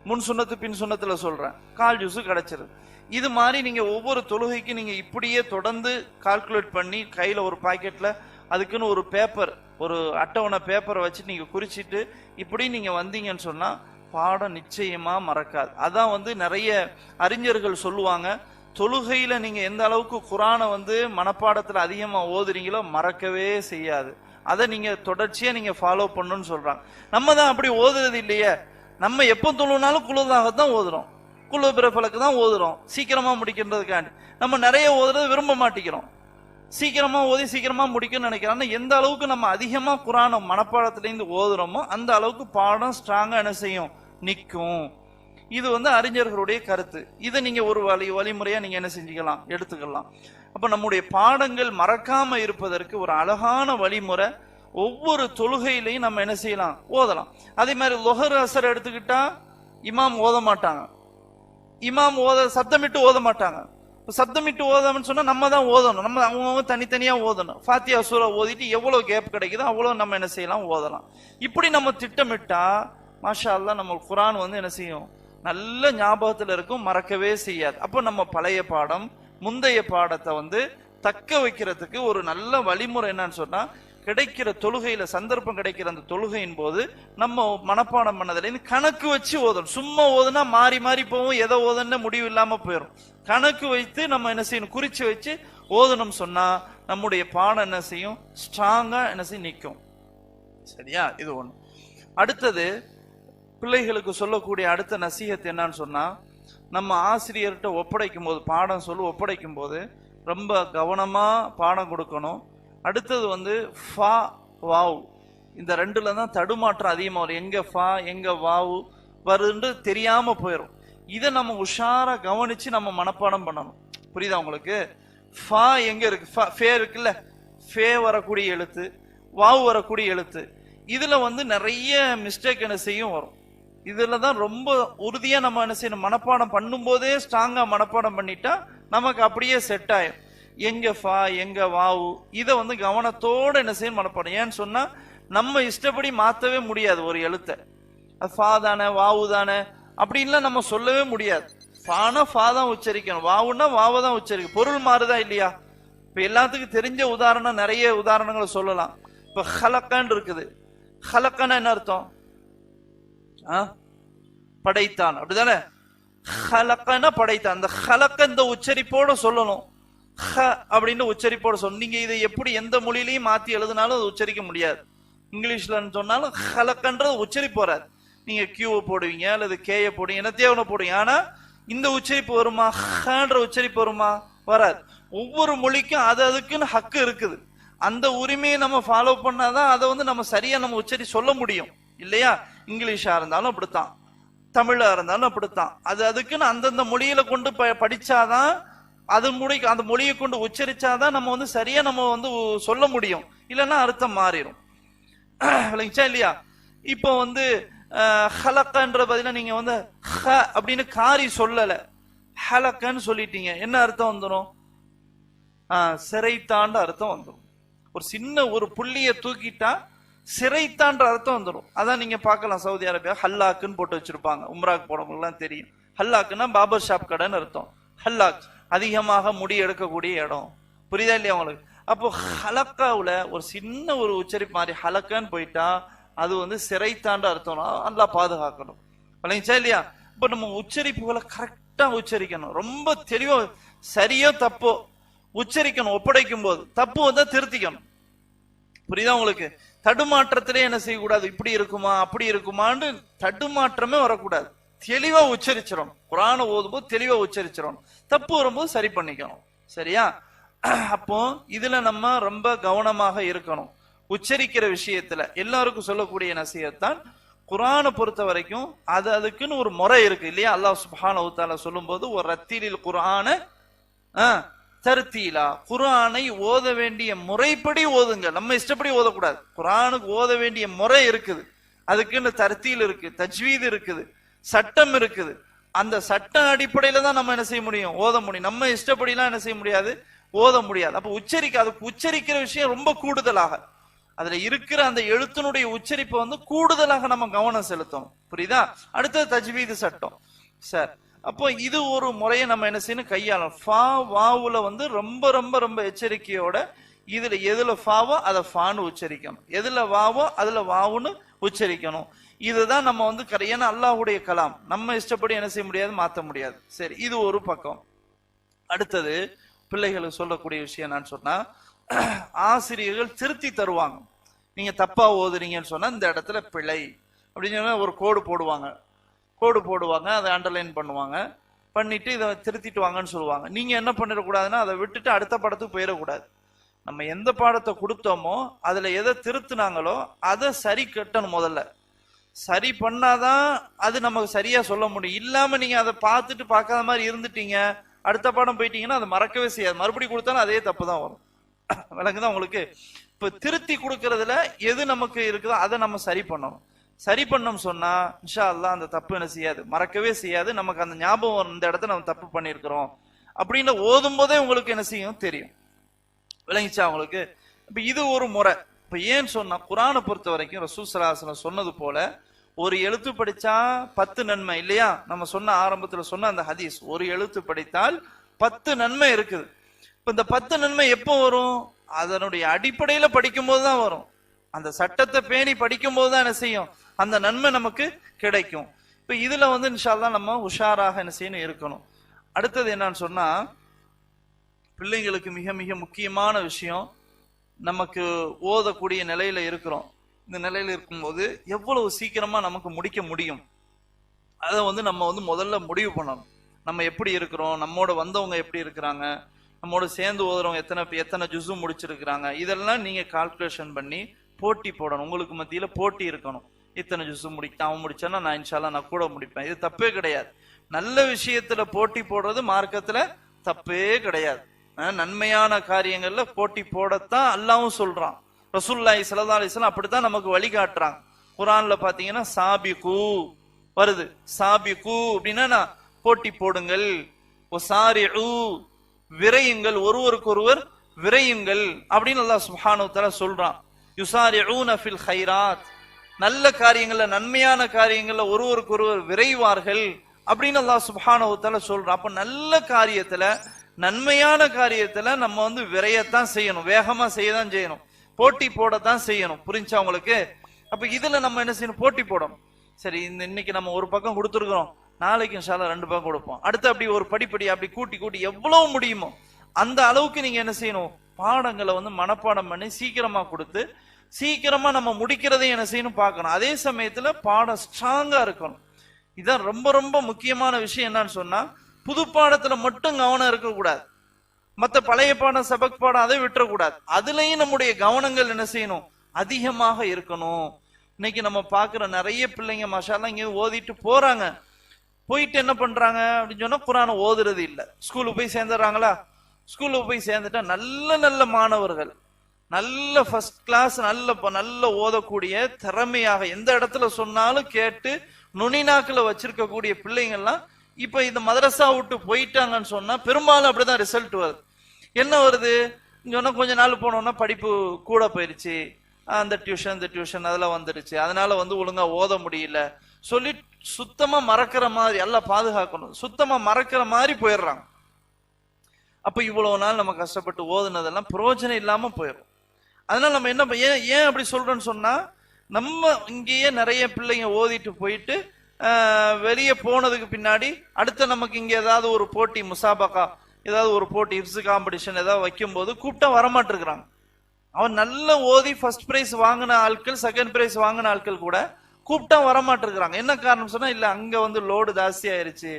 முன் சுன்னத்து பின் சுன்னத்துல சொல்றேன், கால் ஜூஸ் கிடைச்சிருது. இது மாதிரி நீங்க ஒவ்வொரு தொழுகைக்கு நீங்க இப்படியே தொடர்ந்து கால்குலேட் பண்ணி கையில ஒரு பாக்கெட்ல அதுக்குன்னு ஒரு பேப்பர், ஒரு அட்டவணை பேப்பரை வச்சு நீங்க குறிச்சிட்டு இப்படி நீங்க வந்தீங்கன்னு சொன்னா பாடம் நிச்சயமா மறக்காது. அதான் நிறைய அறிஞர்கள் சொல்லுவாங்க, தொழுகையில நீங்க எந்த அளவுக்கு குரானை மனப்பாடத்துல அதிகமா ஓதுறீங்களோ மறக்கவே செய்யாது. அதை நீங்க தொடர்ச்சியா நீங்க ஃபாலோ பண்ணணும்னு சொல்றாங்க. நம்ம தான் அப்படி ஓதுறது இல்லையே. நம்ம எப்போ தொழுனாலும் குழுதாகத்தான் ஓதுறோம், குழு பிறப்பலுக்கு தான் ஓதுறோம், சீக்கிரமா முடிக்கின்றதுக்காண்டி. நம்ம நிறைய ஓதுறது விரும்ப மாட்டேங்கிறோம், சீக்கிரமா ஓதி சீக்கிரமா முடிக்கணும்னு நினைக்கிறோம். எந்த அளவுக்கு நம்ம அதிகமா குரானை மனப்பாடத்திலேருந்து ஓதுறோமோ அந்த அளவுக்கு பாடம் ஸ்ட்ராங்கா என்ன செய்யும், நிற்கும். இது அறிஞர்களுடைய கருத்து. இதை நீங்க ஒரு வழிமுறையா நீங்க என்ன செஞ்சுக்கலாம், எடுத்துக்கலாம். அப்ப நம்முடைய பாடங்கள் மறக்காம இருப்பதற்கு ஒரு அழகான வழிமுறை, ஒவ்வொரு தொழுகையிலையும் நம்ம என்ன செய்யலாம், ஓதலாம். அதே மாதிரி லொஹர் அசர் எடுத்துக்கிட்டா இமாம் ஓத மாட்டாங்க, இமாம் சத்தமிட்டு ஓத மாட்டாங்க. சத்தமிட்டு ஓதம்னு சொன்னா நம்ம தான் ஓதணும், நம்ம அவங்க தனித்தனியா ஓதணும். ஃபாத்தியா சூரா ஓதிட்டு எவ்வளவு கேப் கிடைக்குதோ அவ்வளவு நம்ம என்ன செய்யலாம், ஓதலாம். இப்படி நம்ம திட்டமிட்டா மாஷா அல்லாஹ் நம்ம குரான் என்ன செய்யும், நல்ல ஞாபகத்துல இருக்கும், மறக்கவே செய்யாது. அப்போ நம்ம பழைய பாடம் முந்தைய பாடத்தை தக்க வைக்கிறதுக்கு ஒரு நல்ல வழிமுறை என்னன்னு சொன்னா, கிடைக்கிற தொழுகையில சந்தர்ப்பம் கிடைக்கிற அந்த தொழுகையின் போது நம்ம மனப்பாடம் பண்ணதுல இருந்து கணக்கு வச்சு ஓதணும். சும்மா ஓதுனா மாறி மாறி போவோம், எதை ஓதுன்னு முடிவு இல்லாம போயிடும். கணக்கு வைத்து நம்ம என்ன செய்யணும், குறிச்சு வச்சு ஓதணும் சொன்னா நம்முடைய பாடம் என்ன செய்யும், ஸ்ட்ராங்கா என்ன செய்யும், நிற்கும். சரியா? இது ஒண்ணு. அடுத்தது பிள்ளைகளுக்கு சொல்லக்கூடிய அடுத்த நசீகத் என்னன்னு சொன்னா, நம்ம ஆசிரியர்கிட்ட ஒப்படைக்கும் போது, பாடம் ஒப்படைக்கும் போது ரொம்ப கவனமா பாடம் கொடுக்கணும். அடுத்தது ஃபா வாவ், இந்த ரெண்டுல தான் தடுமாற்றம் அதிகமா வரும். எங்க ஃபா எங்க வாவ் வருதுன்னு தெரியாம போயிடும். இதை நம்ம உஷாரா கவனிச்சு நம்ம மனப்பாடம் பண்ணணும். புரியுதா உங்களுக்கு? ஃபா எங்க இருக்கு, ஃபே இருக்குல்ல, ஃபே வரக்கூடிய எழுத்து, வாவ் வரக்கூடிய எழுத்து. இதுல நிறைய மிஸ்டேக் என்ன செய்யும் வரும். இதுல தான் ரொம்ப உறுதியா நம்ம என்ன செய்யணும், மனப்பாடம் பண்ணும் போதே ஸ்ட்ராங்கா மனப்பாடம் பண்ணிட்டா நமக்கு அப்படியே செட் ஆயிடும். எங்க ஃபா எங்க வாவு, இதை கவனத்தோட என்ன செய்யணும், மனப்பாடம். ஏன்னு சொன்னா நம்ம இஷ்டப்படி மாத்தவே முடியாது ஒரு எழுத்தை. ஃபா தானே வாவு தானே அப்படின்லாம் நம்ம சொல்லவே முடியாது. ஃபானா ஃபா தான் உச்சரிக்கணும், வாவுன்னா வாவை தான் உச்சரிக்கணும். பொருள் மாறுதா இல்லையா? இப்ப எல்லாத்துக்கும் தெரிஞ்ச உதாரணம், நிறைய உதாரணங்களை சொல்லலாம். இப்ப ஹலக்கான் இருக்குது, ஹலக்கான என்ன அர்த்தம், படைத்தான், அப்படிதானே? ஹலக்கன படைத்தான். அந்த ஹலக்க இந்த உச்சரிப்போட சொல்லணும், ஹ அப்படின்னு உச்சரிப்போட சொல்லணும். நீங்க இதை எப்படி எந்த மொழியிலையும் மாத்தி எழுதினாலும் அது உச்சரிக்க முடியாது. இங்கிலீஷ்ல சொன்னாலும் ஹலக்கன்றது உச்சரிப்பு வராது. நீங்க கியூவை போடுவீங்க அல்லது கேய போடுவீங்க, என்ன தேவனை போடுவீங்க. ஆனா இந்த உச்சரிப்பு வருமா, ஹன்ற உச்சரிப்பு வருமா, வராது. ஒவ்வொரு மொழிக்கும் அது அதுக்குன்னு ஹக்கு இருக்குது. அந்த உரிமையை நம்ம ஃபாலோ பண்ணாதான் அதை நம்ம சரியா நம்ம உச்சரி சொல்ல முடியும் இல்லையா? இங்கிலீஷா இருந்தாலும் அப்படித்தான், தமிழா இருந்தாலும் அப்படித்தான். அது அதுக்குன்னு அந்தந்த மொழியில கொண்டு படிச்சாதான், அது அந்த மொழியை கொண்டு உச்சரிச்சாதான் நம்ம சரியா நம்ம சொல்ல முடியும். இல்லைன்னா அர்த்தம் மாறிடும் இல்லையா? இப்போ ஹலக்கன்ற பதிலா நீங்க ஹ அப்படின்னு காரி சொல்லல, ஹலக்கன்னு சொல்லிட்டீங்க, என்ன அர்த்தம் வந்துடும், சிறைத்தாண்ட அர்த்தம் வந்துடும். ஒரு சின்ன ஒரு புள்ளிய தூக்கிட்டா சிறைத்தான்ற அர்த்தம் வந்துடும். அதான் நீங்க பார்க்கலாம், சவுதி அரேபியா ஹல்லாக்குன்னு போட்டு வச்சிருப்பாங்க, உம்ராக்கு போறவங்கலாம் தெரியும். ஹல்லாக்குன்னா பாபர் ஷாப் கடைன்னு அர்த்தம். ஹல்லாக் அதிகமாக முடி எடுக்கக்கூடிய இடம், புரியுதா இல்லையா உங்களுக்கு? அப்போ ஹலக்காவுல ஒரு சின்ன ஒரு உச்சரிப்பு மாதிரி ஹலக்கான்னு போயிட்டா அது சிறைத்தாண்ட அர்த்தம். நல்லா பாதுகாக்கணும் இல்லையா? இப்ப நம்ம உச்சரிப்புகளை கரெக்டா உச்சரிக்கணும், ரொம்ப தெளிவா, சரியோ தப்போ உச்சரிக்கணும். ஒப்படைக்கும் போது தப்பு திருத்திக்கணும். புரியுதா உங்களுக்கு? தடுமாற்றத்திலே என்ன செய்யக்கூடாது, இப்படி இருக்குமா அப்படி இருக்குமான்னு தடுமாற்றமே வரக்கூடாது. தெளிவா உச்சரிச்சிடும். குரானை ஓதும்போது தெளிவா உச்சரிச்சிடும். தப்பு வரும்போது சரி பண்ணிக்கணும். சரியா? அப்போ இதுல நம்ம ரொம்ப கவனமாக இருக்கணும். உச்சரிக்கிற விஷயத்துல எல்லாருக்கும் சொல்லக்கூடிய நசீகத்தான், குரானை பொறுத்த வரைக்கும் அதுக்குன்னு ஒரு முறை இருக்கு இல்லையா? அல்லாஹ் சுப்ஹானஹு வ தஆலா சொல்லும் போது ஒரு ரத்தீலில் குர்ஆன தர்தீலா, குர்ஆனை ஓத வேண்டிய முறைப்படி ஓதுங்க. நம்ம இஷ்டப்படி ஓதக்கூடாது. குர்ஆனுக்கு ஓத வேண்டிய முறை இருக்குது. அதுக்குன்னு தர்த்தீல் இருக்கு, தஜ்வீத் இருக்குது, சட்டம் இருக்குது. அந்த சட்ட அடிப்படையில தான் நம்ம என்ன செய்ய முடியும், ஓத முடியும். நம்ம இஷ்டப்படிலாம் என்ன செய்ய முடியாது, ஓத முடியாது. அப்ப அதுக்கு உச்சரிக்கிற விஷயம் ரொம்ப கூடுதலாக, அதுல இருக்கிற அந்த எழுத்தினுடைய உச்சரிப்பை வந்து கூடுதலாக நம்ம கவனம் செலுத்தணும். புரியுதா? அடுத்தது தஜ்வீது சட்டம். சார், அப்போ இது ஒரு முறையை நம்ம என்ன செய்யணும், கையாளணும். ஃபா வாவுல வந்து ரொம்ப ரொம்ப ரொம்ப எச்சரிக்கையோட, இதுல எதுல ஃபாவோ அதை ஃபான்னு உச்சரிக்கணும், எதுல வாவோ அதுல வாவுன்னு உச்சரிக்கணும். இதுதான் நம்ம வந்து ஏன்னா அல்லாஹ்வுடைய கலாம், நம்ம இஷ்டப்படி என்ன செய்ய முடியாது, மாற்ற முடியாது. சரி, இது ஒரு பக்கம். அடுத்தது பிள்ளைகளுக்கு சொல்லக்கூடிய விஷயம் என்னன்னு சொன்னா, ஆசிரியர்கள் திருத்தி தருவாங்க. நீங்க தப்பா ஓதுறீங்கன்னு சொன்னா இந்த இடத்துல பிழை அப்படின்னு சொன்னா ஒரு கோடு போடுவாங்க, அதை அண்டர்லைன் பண்ணுவாங்க, பண்ணிட்டு இதை திருத்திட்டு வாங்கன்னு சொல்லுவாங்க. நீங்க என்ன பண்ணிடக்கூடாதுன்னா அதை விட்டுட்டு அடுத்த பாடத்துக்கு போயிடக்கூடாது. நம்ம எந்த பாடத்தை கொடுத்தோமோ அதுல எதை திருத்தினாங்களோ அதை சரி கட்டணும். முதல்ல சரி பண்ணாதான் அது நமக்கு சரியா சொல்ல முடியும். இல்லாம நீங்க அதை பார்த்துட்டு பார்க்காத மாதிரி இருந்துட்டீங்க, அடுத்த பாடம் போயிட்டீங்கன்னா அதை மறக்கவே செய்யாது. மறுபடியும் கொடுத்தாலும் அதே தப்பு தான் வரும். விளங்குதான் உங்களுக்கு? இப்ப திருத்தி கொடுக்கறதுல எது நமக்கு இருக்குதோ அதை நம்ம சரி பண்ணணும். சரி பண்ணோம் சொன்னா இன்ஷா அல்லாஹ் அந்த தப்பு என்ன செய்யாது, மறக்கவே செய்யாது. நமக்கு அந்த ஞாபகம் இந்த இடத்துல நம்ம தப்பு பண்ணிருக்கிறோம் அப்படின்னு ஓதும் போதே உங்களுக்கு என்ன செய்யும், தெரியும். விளங்கிச்சா உங்களுக்கு? இப்ப இது ஒரு முறை. இப்ப ஏன்னு சொன்னா, குர்ஆனை பொறுத்த வரைக்கும் ரசூல் ஸல்லல்லாஹு அலைஹி வஸல்லம் சொன்னது போல ஒரு எழுத்து படிச்சா 10 நன்மை இல்லையா? நம்ம சொன்ன ஆரம்பத்துல சொன்ன அந்த ஹதீஸ், ஒரு எழுத்து படித்தால் 10 நன்மை இருக்குது. இப்ப இந்த 10 நன்மை எப்போ வரும்? அதனுடைய அடிப்படையில படிக்கும் போதுதான் வரும். அந்த சட்டத்தை பேணி படிக்கும் போதுதான் என்ன செய்யும், அந்த நன்மை நமக்கு கிடைக்கும். இப்ப இதுல வந்து இன்ஷா அல்லாஹ் நம்ம உஷாராக என்ன செய்யணும், இருக்கணும். அடுத்தது என்னன்னு சொன்னா, பிள்ளைங்களுக்கு மிக மிக முக்கியமான விஷயம், நமக்கு ஓதக்கூடிய நிலையில இருக்கிறோம். இந்த நிலையில இருக்கும்போது எவ்வளவு சீக்கிரமா நமக்கு முடிக்க முடியும் அதை வந்து நம்ம வந்து முதல்ல முடிவு பண்ணணும். நம்ம எப்படி இருக்கிறோம், நம்மோட வந்தவங்க எப்படி இருக்கிறாங்க, நம்மோட சேர்ந்து ஓதுறவங்க எத்தனை ஜுஸு முடிச்சிருக்கிறாங்க, இதெல்லாம் நீங்க கால்குலேஷன் பண்ணி போட்டி போடணும். உங்களுக்கு மத்தியில போட்டி இருக்கணும். இத்தனை ஜுஸு அவன் முடிச்சானா நான் இன்ஷால்லா நான் கூட முடிப்பேன். இது தப்பே கிடையாது. நல்ல விஷயத்துல போட்டி போடுறது மார்க்கத்துல தப்பே கிடையாது. நன்மையான காரியங்கள்ல போட்டி போடத்தான் அல்லாஹ்வும் சொல்றான். ரசூலுல்லாஹி ஸல்லல்லாஹு அலைஹி வஸல்லம் அப்படித்தான் நமக்கு வழிகாட்டுறாங்க. குர்ஆன்ல பாத்தீங்கன்னா சாபிகு வருது. சாபிகு அப்படின்னா போட்டி போடுங்கள், வசாரிஉ விரையுங்கள், ஒருவருக்கொருவர் விரையுங்கள் அப்படின்னு அல்லாஹ் சுப்ஹானஹு வ தஆலா சொல்றான். யுசாரிஊன ஃபில் கைராத், நல்ல காரியங்கள்ல நன்மையான காரியங்கள்ல ஒருவருக்கொருவர் விரைவார்கள் அப்படின்னு அல்லாஹ் சுப்ஹானஹு வ தஆலா சொல்றான். அப்ப நல்ல காரியத்துல நன்மையான காரியத்துல நம்ம வந்து விரையத்தான் செய்யணும், வேகமா செய்யதான் செய்யணும், போட்டி போடத்தான் செய்யணும். புரிஞ்சா உங்களுக்கு? அப்ப இதுல நம்ம என்ன செய்யணும், போட்டி போடணும். சரி, இன்னைக்கு நம்ம ஒரு பக்கம் கொடுத்துருக்கிறோம், நாளைக்கு இன்ஷா அல்லாஹ் 2 பக்கம் கொடுப்போம். அடுத்து அப்படி ஒரு படிப்படி அப்படி கூட்டி கூட்டி எவ்வளவு முடியுமோ அந்த அளவுக்கு நீங்க என்ன செய்யணும், பாடங்களை வந்து மனப்பாடம் பண்ணி சீக்கிரமா கொடுத்து சீக்கிரமா நம்ம முடிக்கிறதையும் என்ன செய்யணும் பார்க்கணும். அதே சமயத்துல பாடம் ஸ்ட்ராங்கா இருக்கணும். இதான் ரொம்ப ரொம்ப முக்கியமான விஷயம். என்னன்னு சொன்னா, புது பாடத்துல மட்டும் கவனம் இருக்கக்கூடாது, மற்ற பழைய பாடம் சபக் பாடம் அதை விட்டுறக்கூடாது. அதுலயும் நம்முடைய கவனங்கள் என்ன செய்யணும், அதிகமாக இருக்கணும். இன்னைக்கு நம்ம பாக்குற நிறைய பிள்ளைங்க மாஷாஅல்லாஹ் இங்க ஓதிட்டு போறாங்க, போயிட்டு என்ன பண்றாங்க அப்படின்னு சொன்னா குர்ஆனை ஓதுறது இல்ல. ஸ்கூலுக்கு போய் சேர்ந்துடுறாங்களா, ஸ்கூலுக்கு போய் சேர்ந்துட்டா நல்ல நல்ல மாணவர்கள், நல்ல ஃபர்ஸ்ட் கிளாஸ், நல்ல ஓதக்கூடிய திறமையாக எந்த இடத்துல சொன்னாலும் கேட்டு நுனிநாக்குல வச்சிருக்கக்கூடிய பிள்ளைங்கள்லாம் இப்ப இந்த மதரசா விட்டு போயிட்டாங்கன்னு சொன்னா பெரும்பாலும் அப்படிதான் ரிசல்ட் வருது. என்ன வருது சொன்னா, கொஞ்ச நாள் போனோம்னா படிப்பு கூட போயிருச்சு, அந்த டியூஷன் இந்த டியூஷன் அதெல்லாம் வந்துருச்சு, அதனால வந்து ஒழுங்கா ஓத முடியல சொல்லி சுத்தமா மறக்கிற மாதிரி, எல்லாம் பாதுகாக்கணும், சுத்தமா மறக்கிற மாதிரி போயிடுறாங்க. அப்ப இவ்வளவு நாள் நம்ம கஷ்டப்பட்டு ஓதுனதெல்லாம் பிரயோஜனம் இல்லாம போயிடும். அதனால நம்ம என்ன ஏன் அப்படி சொல்றோம்னு சொன்னா, நம்ம இங்கேயே நிறைய பிள்ளைங்க ஓதிட்டு போயிட்டு வெளியே போனதுக்கு பின்னாடி அடுத்த நமக்கு இங்க ஏதாவது ஒரு போட்டி, முசாபகா ஏதாவது ஒரு போட்டி, இப்ஸ் காம்படிஷன் ஏதாவது வைக்கும் போது கூப்பிட்டா வரமாட்டிருக்கிறாங்க. அவன் நல்ல ஓதி ஃபர்ஸ்ட் பிரைஸ் வாங்கின ஆட்கள், செகண்ட் பிரைஸ் வாங்கின ஆட்கள் கூட கூப்பிட்டா வரமாட்டிருக்கிறாங்க. என்ன காரணம் சொன்னா, இல்ல அங்க வந்து லோடு ஜாஸ்தி ஆயிருச்சு,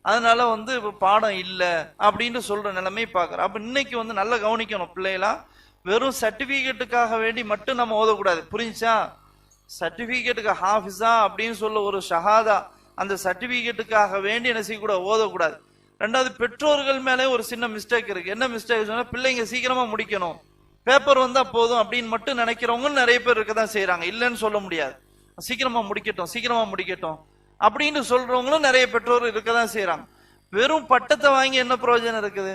அதனால வந்து பாடம் இல்ல அப்படின்னு சொல்ற நிலைமை பாக்குறோம். அப்ப இன்னைக்கு வந்து நல்லா கவனிக்கணும், பிள்ளைலாம் வெறும் சர்டிபிகேட்டுக்காக வேண்டி மட்டும் நம்ம ஓதக்கூடாது. புரிஞ்சா? சர்டிபிகேட்டுக்கு ஹாஃபிஸா அப்படின்னு சொல்ல ஒரு ஷஹாதா, அந்த சர்டிபிகேட்டுக்காக வேண்டி என்ன செய்யக்கூடாது, ஓதக்கூடாது. ரெண்டாவது, பெற்றோர்கள் மேலே ஒரு சின்ன மிஸ்டேக் இருக்கு. என்ன மிஸ்டேக் சொன்னா, பிள்ளைங்க சீக்கிரமா முடிக்கணும், பேப்பர் வந்தா போதும் அப்படின்னு மட்டும் நினைக்கிறவங்க நிறைய பேர் இருக்கதான் செய்யறாங்க, இல்லைன்னு சொல்ல முடியாது. சீக்கிரமா முடிக்கட்டும் சீக்கிரமா முடிக்கட்டும் அப்படின்னு சொல்றவங்களும் நிறைய பெற்றோர் இருக்கதான் செய்யறாங்க. வெறும் பட்டத்தை வாங்கி என்ன பிரயோஜனம் இருக்குது?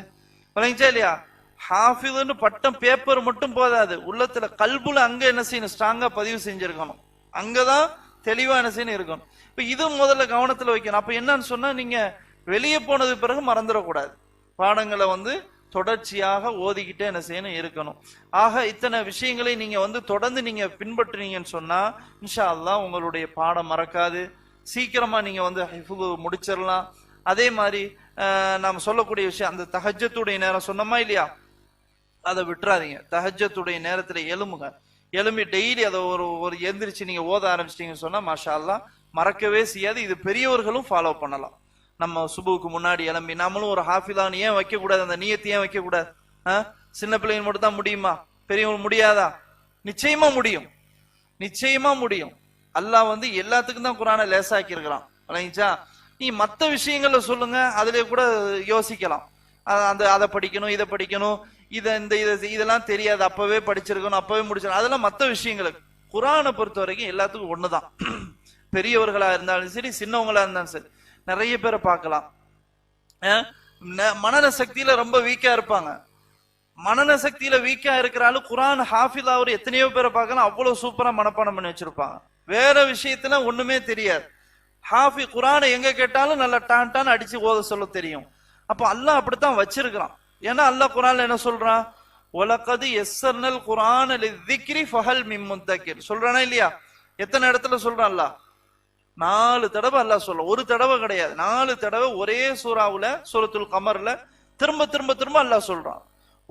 விளங்கிச்சா இல்லையா? ஹாஃபிதுன்னு பட்டம் பேப்பர் மட்டும் போதாது, உள்ளத்துல கல்புல அங்க என்ன செய்யணும், ஸ்ட்ராங்கா பதிவு செஞ்சிருக்கணும். அங்கதான் தெளிவா என்ன செய்யணும் இருக்கணும். இப்ப இது முதல்ல கவனத்துல வைக்கணும். அப்ப என்னன்னு சொன்னா, நீங்க வெளியே போனது பிறகு மறந்துடக்கூடாது. பாடங்களை தொடர்ச்சியாக ஓதிக்கிட்டே என்ன செய்யணும் இருக்கணும். ஆக இத்தனை விஷயங்களை நீங்க தொடர்ந்து நீங்க பின்பற்றினீங்கன்னு சொன்னா இன்ஷா அல்லாஹ் உங்களுடைய பாடம் மறக்காது. சீக்கிரமா நீங்க ஹிஃபுல் முடிச்சிடலாம். அதே மாதிரி நாம் சொல்லக்கூடிய விஷயம், அந்த தஹஜ்ஜத்துடைய நேரம் சொன்னோமா இல்லையா, அதை விட்டுறாதீங்க. தஹஜ்ஜத்துடைய நேரத்துல எழும்பி டெய்லி அதை ஒரு எந்திரிச்சு நீங்க ஓத ஆரம்பிச்சிட்டீங்கன்னு சொன்னா மாஷா அல்லாஹ் மறக்கவே செய்யாது. இது பெரியவர்களும் ஃபாலோ பண்ணலாம். நம்ம சுபுவுக்கு முன்னாடி எழும்பி நம்மளும் ஒரு ஹாஃபிலான்னு ஏன் வைக்க கூடாது? அந்த நியத்தை ஏன் வைக்க கூடாது? சின்ன பிள்ளைங்க மட்டும் தான் முடியுமா? பெரியவங்க முடியாதா? நிச்சயமா முடியும், நிச்சயமா முடியும். அல்லாஹ் எல்லாத்துக்கும் தான் குர்ஆனை லேசாக்கி இருக்கிறான். நீ மற்ற விஷயங்கள்ல சொல்லுங்க, அதுல கூட யோசிக்கலாம். அதை படிக்கணும் இதை படிக்கணும், இதெல்லாம் தெரியாது, அப்பவே படிச்சிருக்கணும், அப்பவே முடிச்சிருக்கணும், அதெல்லாம் மற்ற விஷயங்களுக்கு. குர்ஆனை பொறுத்த வரைக்கும் எல்லாத்துக்கும் ஒண்ணுதான். பெரியவர்களா இருந்தாலும் சரி, சின்னவங்களா இருந்தாலும் சரி. நிறைய பேரை பார்க்கலாம், மனன சக்தியில ரொம்ப வீக்கா இருப்பாங்க. மனன சக்தியில வீக்கா இருக்கிறாலும் குர்ஆன் ஹாஃபிலா ஒரு எத்தனையோ பேரை பார்க்கலாம், அவ்வளவு சூப்பரா மனப்பாடம் பண்ணி வச்சிருப்பாங்க. வேற விஷயத்துல ஒண்ணுமே தெரியாது. ஹாஃபி குர்ஆனை எங்க கேட்டாலும் நல்லா டான் அடிச்சு ஓத சொல்ல தெரியும். அப்ப அல்லாஹ் அப்படித்தான் வச்சிருக்கிறான். ஏன்னா அல்லாஹ் குர்ஆன்ல என்ன சொல்றான்? வலகத் யஸ்ஸர்னல் குர்ஆன லிذிக்ரி ஃபஹல் மின் முத்தக்கிர் சொல்றானா இல்லையா? எத்தனை இடத்துல சொல்றான் அல்லாஹ்? 4 தடவை அல்லாஹ் சொல்ல, ஒரு தடவை கிடையாது, 4 தடவை ஒரே சூராவுல, சூரத்துல் கமர்ல திரும்ப திரும்ப திரும்ப அல்லாஹ் சொல்றான்.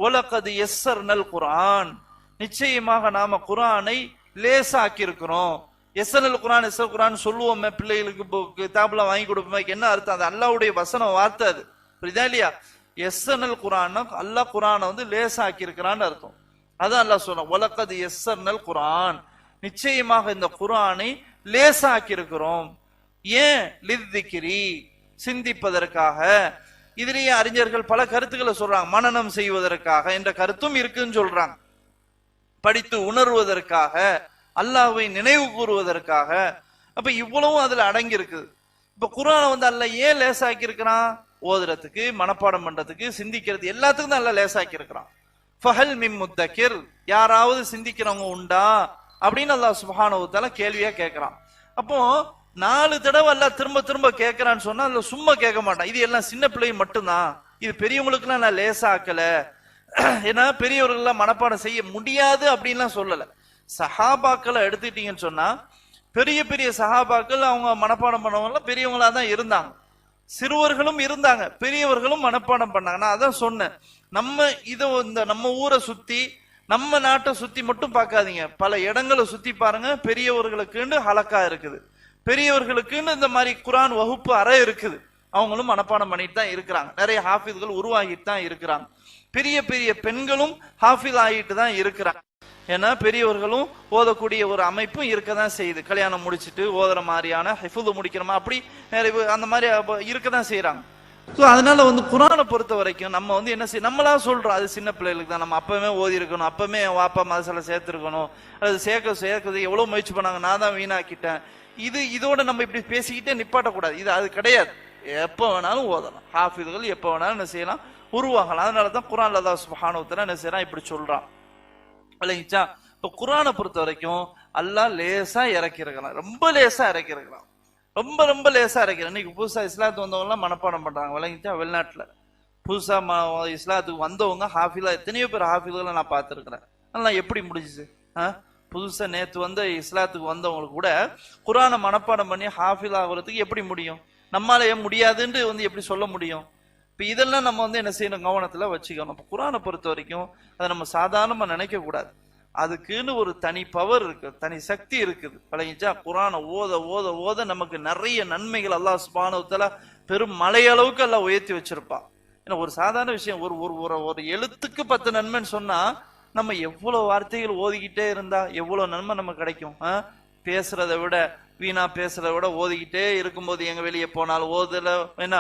வலகத் யஸ்ஸர்னல் குர்ஆன், நிச்சயமாக நாம குர்ஆனை லேசாக்கி இருக்கிறோம். எஸ்ஸர்னல் குர்ஆன், எஸ்ஸர் குர்ஆன் சொல்லுவோமே பிள்ளைகளுக்கு கிதாப்ல வாங்கி கொடுப்போமே, என்ன அர்த்தம்? அது அல்லாஹ்வுடைய வசனம், வார்த்தை. அது புரியுதா இல்லையா? எஸ்ஸர்னல் குர்ஆன், அல்லாஹ் குர்ஆனை லேசாக்கி இருக்கிறான்னு அர்த்தம். அதான் அல்லாஹ் சொல்றான், வலகத் யஸ்ஸர்னல் குர்ஆன், நிச்சயமாக இந்த குர்ஆனை லேசாக்கி இருக்கிறோம். ஏன்? லிذிக்ரி, சிந்திப்பதற்காக. இதுலயே அறிஞர்கள் பல கருத்துக்களை சொல்றாங்க. மனனம் செய்வதற்காக என்ற கருத்தும் இருக்குன்னு சொல்றாங்க. படித்து உணர்வதற்காக, அல்லாஹ்வை நினைவு கூறுவதற்காக. அப்ப இவ்வளவும் அதுல அடங்கி இருக்குது. இப்ப குர்ஆனை அல்லாஹ் ஏன் லேசாக்கி இருக்கிறான்? ஓதுறதுக்கு, மனப்பாடம் பண்றதுக்கு, சிந்திக்கிறது, எல்லாத்துக்கும் தான் அல்லாஹ் லேசாக்கி இருக்கிறான். ஃபஹல் மின் முத்தக்கிர், யாராவது சிந்திக்கிறவங்க உண்டா அப்படின்னு அல்லாஹ் சுப்ஹானஹு வ தஆலா கேள்வியா கேட்கிறான். அப்போ 4 தடவை அல்லாஹ் திரும்ப திரும்ப கேட்கிறான்னு சொன்னா அதுல சும்மா கேட்க மாட்டான். இது எல்லாம் சின்ன பிள்ளை மட்டும்தான், இது பெரியவங்களுக்கு எல்லாம் நான் லேசாக்கல. ஏன்னா பெரியவர்கள் மனப்பாடம் செய்ய முடியாது அப்படின்லாம் சொல்லல. சஹாபாக்களை எடுத்துட்டீங்கன்னு சொன்னா, பெரிய பெரிய சஹாபாக்கள் அவங்க மனப்பாடம் பண்ணவங்க பெரியவங்களா தான் இருந்தாங்க. சிறுவர்களும் இருந்தாங்க, பெரியவர்களும் மனப்பாடம் பண்ணாங்க. நான் அதான் சொன்னேன், நம்ம ஊரை சுத்தி, நம்ம நாட்டை சுத்தி மட்டும் பார்க்காதீங்க, பல இடங்களை சுத்தி பாருங்க. பெரியவர்களுக்குன்னு ஹலக்கா இருக்குது, பெரியவர்களுக்குன்னு இந்த மாதிரி குர்ஆன் வகுப்பு அறை இருக்குது. அவங்களும் மனப்பாடம் பண்ணிட்டு தான் இருக்கிறாங்க. நிறைய ஹாஃபிஸ்கள் உருவாகிட்டு தான் இருக்கிறாங்க. பெரிய பெரிய பெண்களும் ஹாஃபிஸ் ஆகிட்டு தான் இருக்கிறாங்க. ஏன்னா பெரியவர்களும் ஓதக்கூடிய ஒரு அமைப்பும் இருக்கதான் செய்யுது. கல்யாணம் முடிச்சுட்டு ஓதுற மாதிரியான, ஹிஃபுல் முடிக்கிறோமா அப்படி அந்த மாதிரி இருக்கதான் செய்யறாங்க. அதனால குர்ஆனை பொறுத்த வரைக்கும் நம்ம என்ன செய்ய, நம்மளா சொல்றோம் அது சின்ன பிள்ளைகளுக்கு தான், நம்ம அப்பவே ஓதி இருக்கணும், அப்பவே வாப்பா மதரசால சேர்த்திருக்கணும், அது சேர்க்கறது எவ்வளவு முயற்சி பண்ணாங்க, நான் தான் வீணாக்கிட்டேன். இதோட நம்ம இப்படி பேசிக்கிட்டே நிப்பாட்டக்கூடாது. இது அது கிடையாது. எப்ப வேணாலும் ஓதலாம். ஹாஃபிஸ்கள் எப்ப வேணாலும் என்ன செய்யலாம், உருவாகலாம். அதனாலதான் குர்ஆன்ல அல்லாஹ் சுப்ஹானஹு வ தஆலா என்ன செய்யறான், இப்படி சொல்றான். இல்லைங்களா? இப்ப குர்ஆனை பொறுத்த வரைக்கும் அல்லாஹ் லேசா இறக்கி இருக்கிறான், ரொம்ப லேசா இறக்கி இருக்கிறான், ரொம்ப ரொம்ப லேசா இறக்கிறான். இன்னைக்கு புதுசா இஸ்லாத்துக்கு வந்தவங்க எல்லாம் மனப்பாடம் பண்றாங்க. விளங்கிச்சா? வெளிநாட்டுல புதுசா இஸ்லாத்துக்கு வந்தவங்க ஹாஃபிலா, எத்தனையோ பேர் ஹாஃபில்களை நான் பார்த்திருக்கிறேன். அதெல்லாம் எப்படி முடிஞ்சுச்சு? புதுசா நேத்து இஸ்லாத்துக்கு வந்தவங்களுக்கு கூட குர்ஆனை மனப்பாடம் பண்ணி ஹாஃபில் ஆகுறதுக்கு எப்படி முடியும்? நம்மளால ஏன் முடியாதுன்னு எப்படி சொல்ல முடியும்? இப்ப இதெல்லாம் நம்ம என்ன செய்யணும், கவனத்துல வச்சுக்கணும். இப்ப குர்ஆனை பொறுத்த வரைக்கும் அதை நம்ம சாதாரணமா நினைக்க கூடாது. அதுக்குன்னு ஒரு தனி பவர் இருக்கு, தனி சக்தி இருக்குது. பழகிச்சா? குர்ஆனை ஓத ஓத ஓத நமக்கு நிறைய நன்மைகள் அல்லாஹ் சுப்ஹானஹு வ தஆலா பெரும் மலையளவுக்கு அல்லாஹ் உயர்த்தி வச்சிருப்பான். ஏன்னா ஒரு சாதாரண விஷயம், ஒரு எழுத்துக்கு 10 நன்மைன்னு சொன்னா நம்ம எவ்வளவு வார்த்தைகள் ஓதிக்கிட்டே இருந்தா எவ்வளவு நன்மை நமக்கு கிடைக்கும். பேசுறதை விட, வீணா பேசுறதை விட ஓதிக்கிட்டே இருக்கும்போது, எங்க வெளியே போனாலும் ஓதுதல், என்ன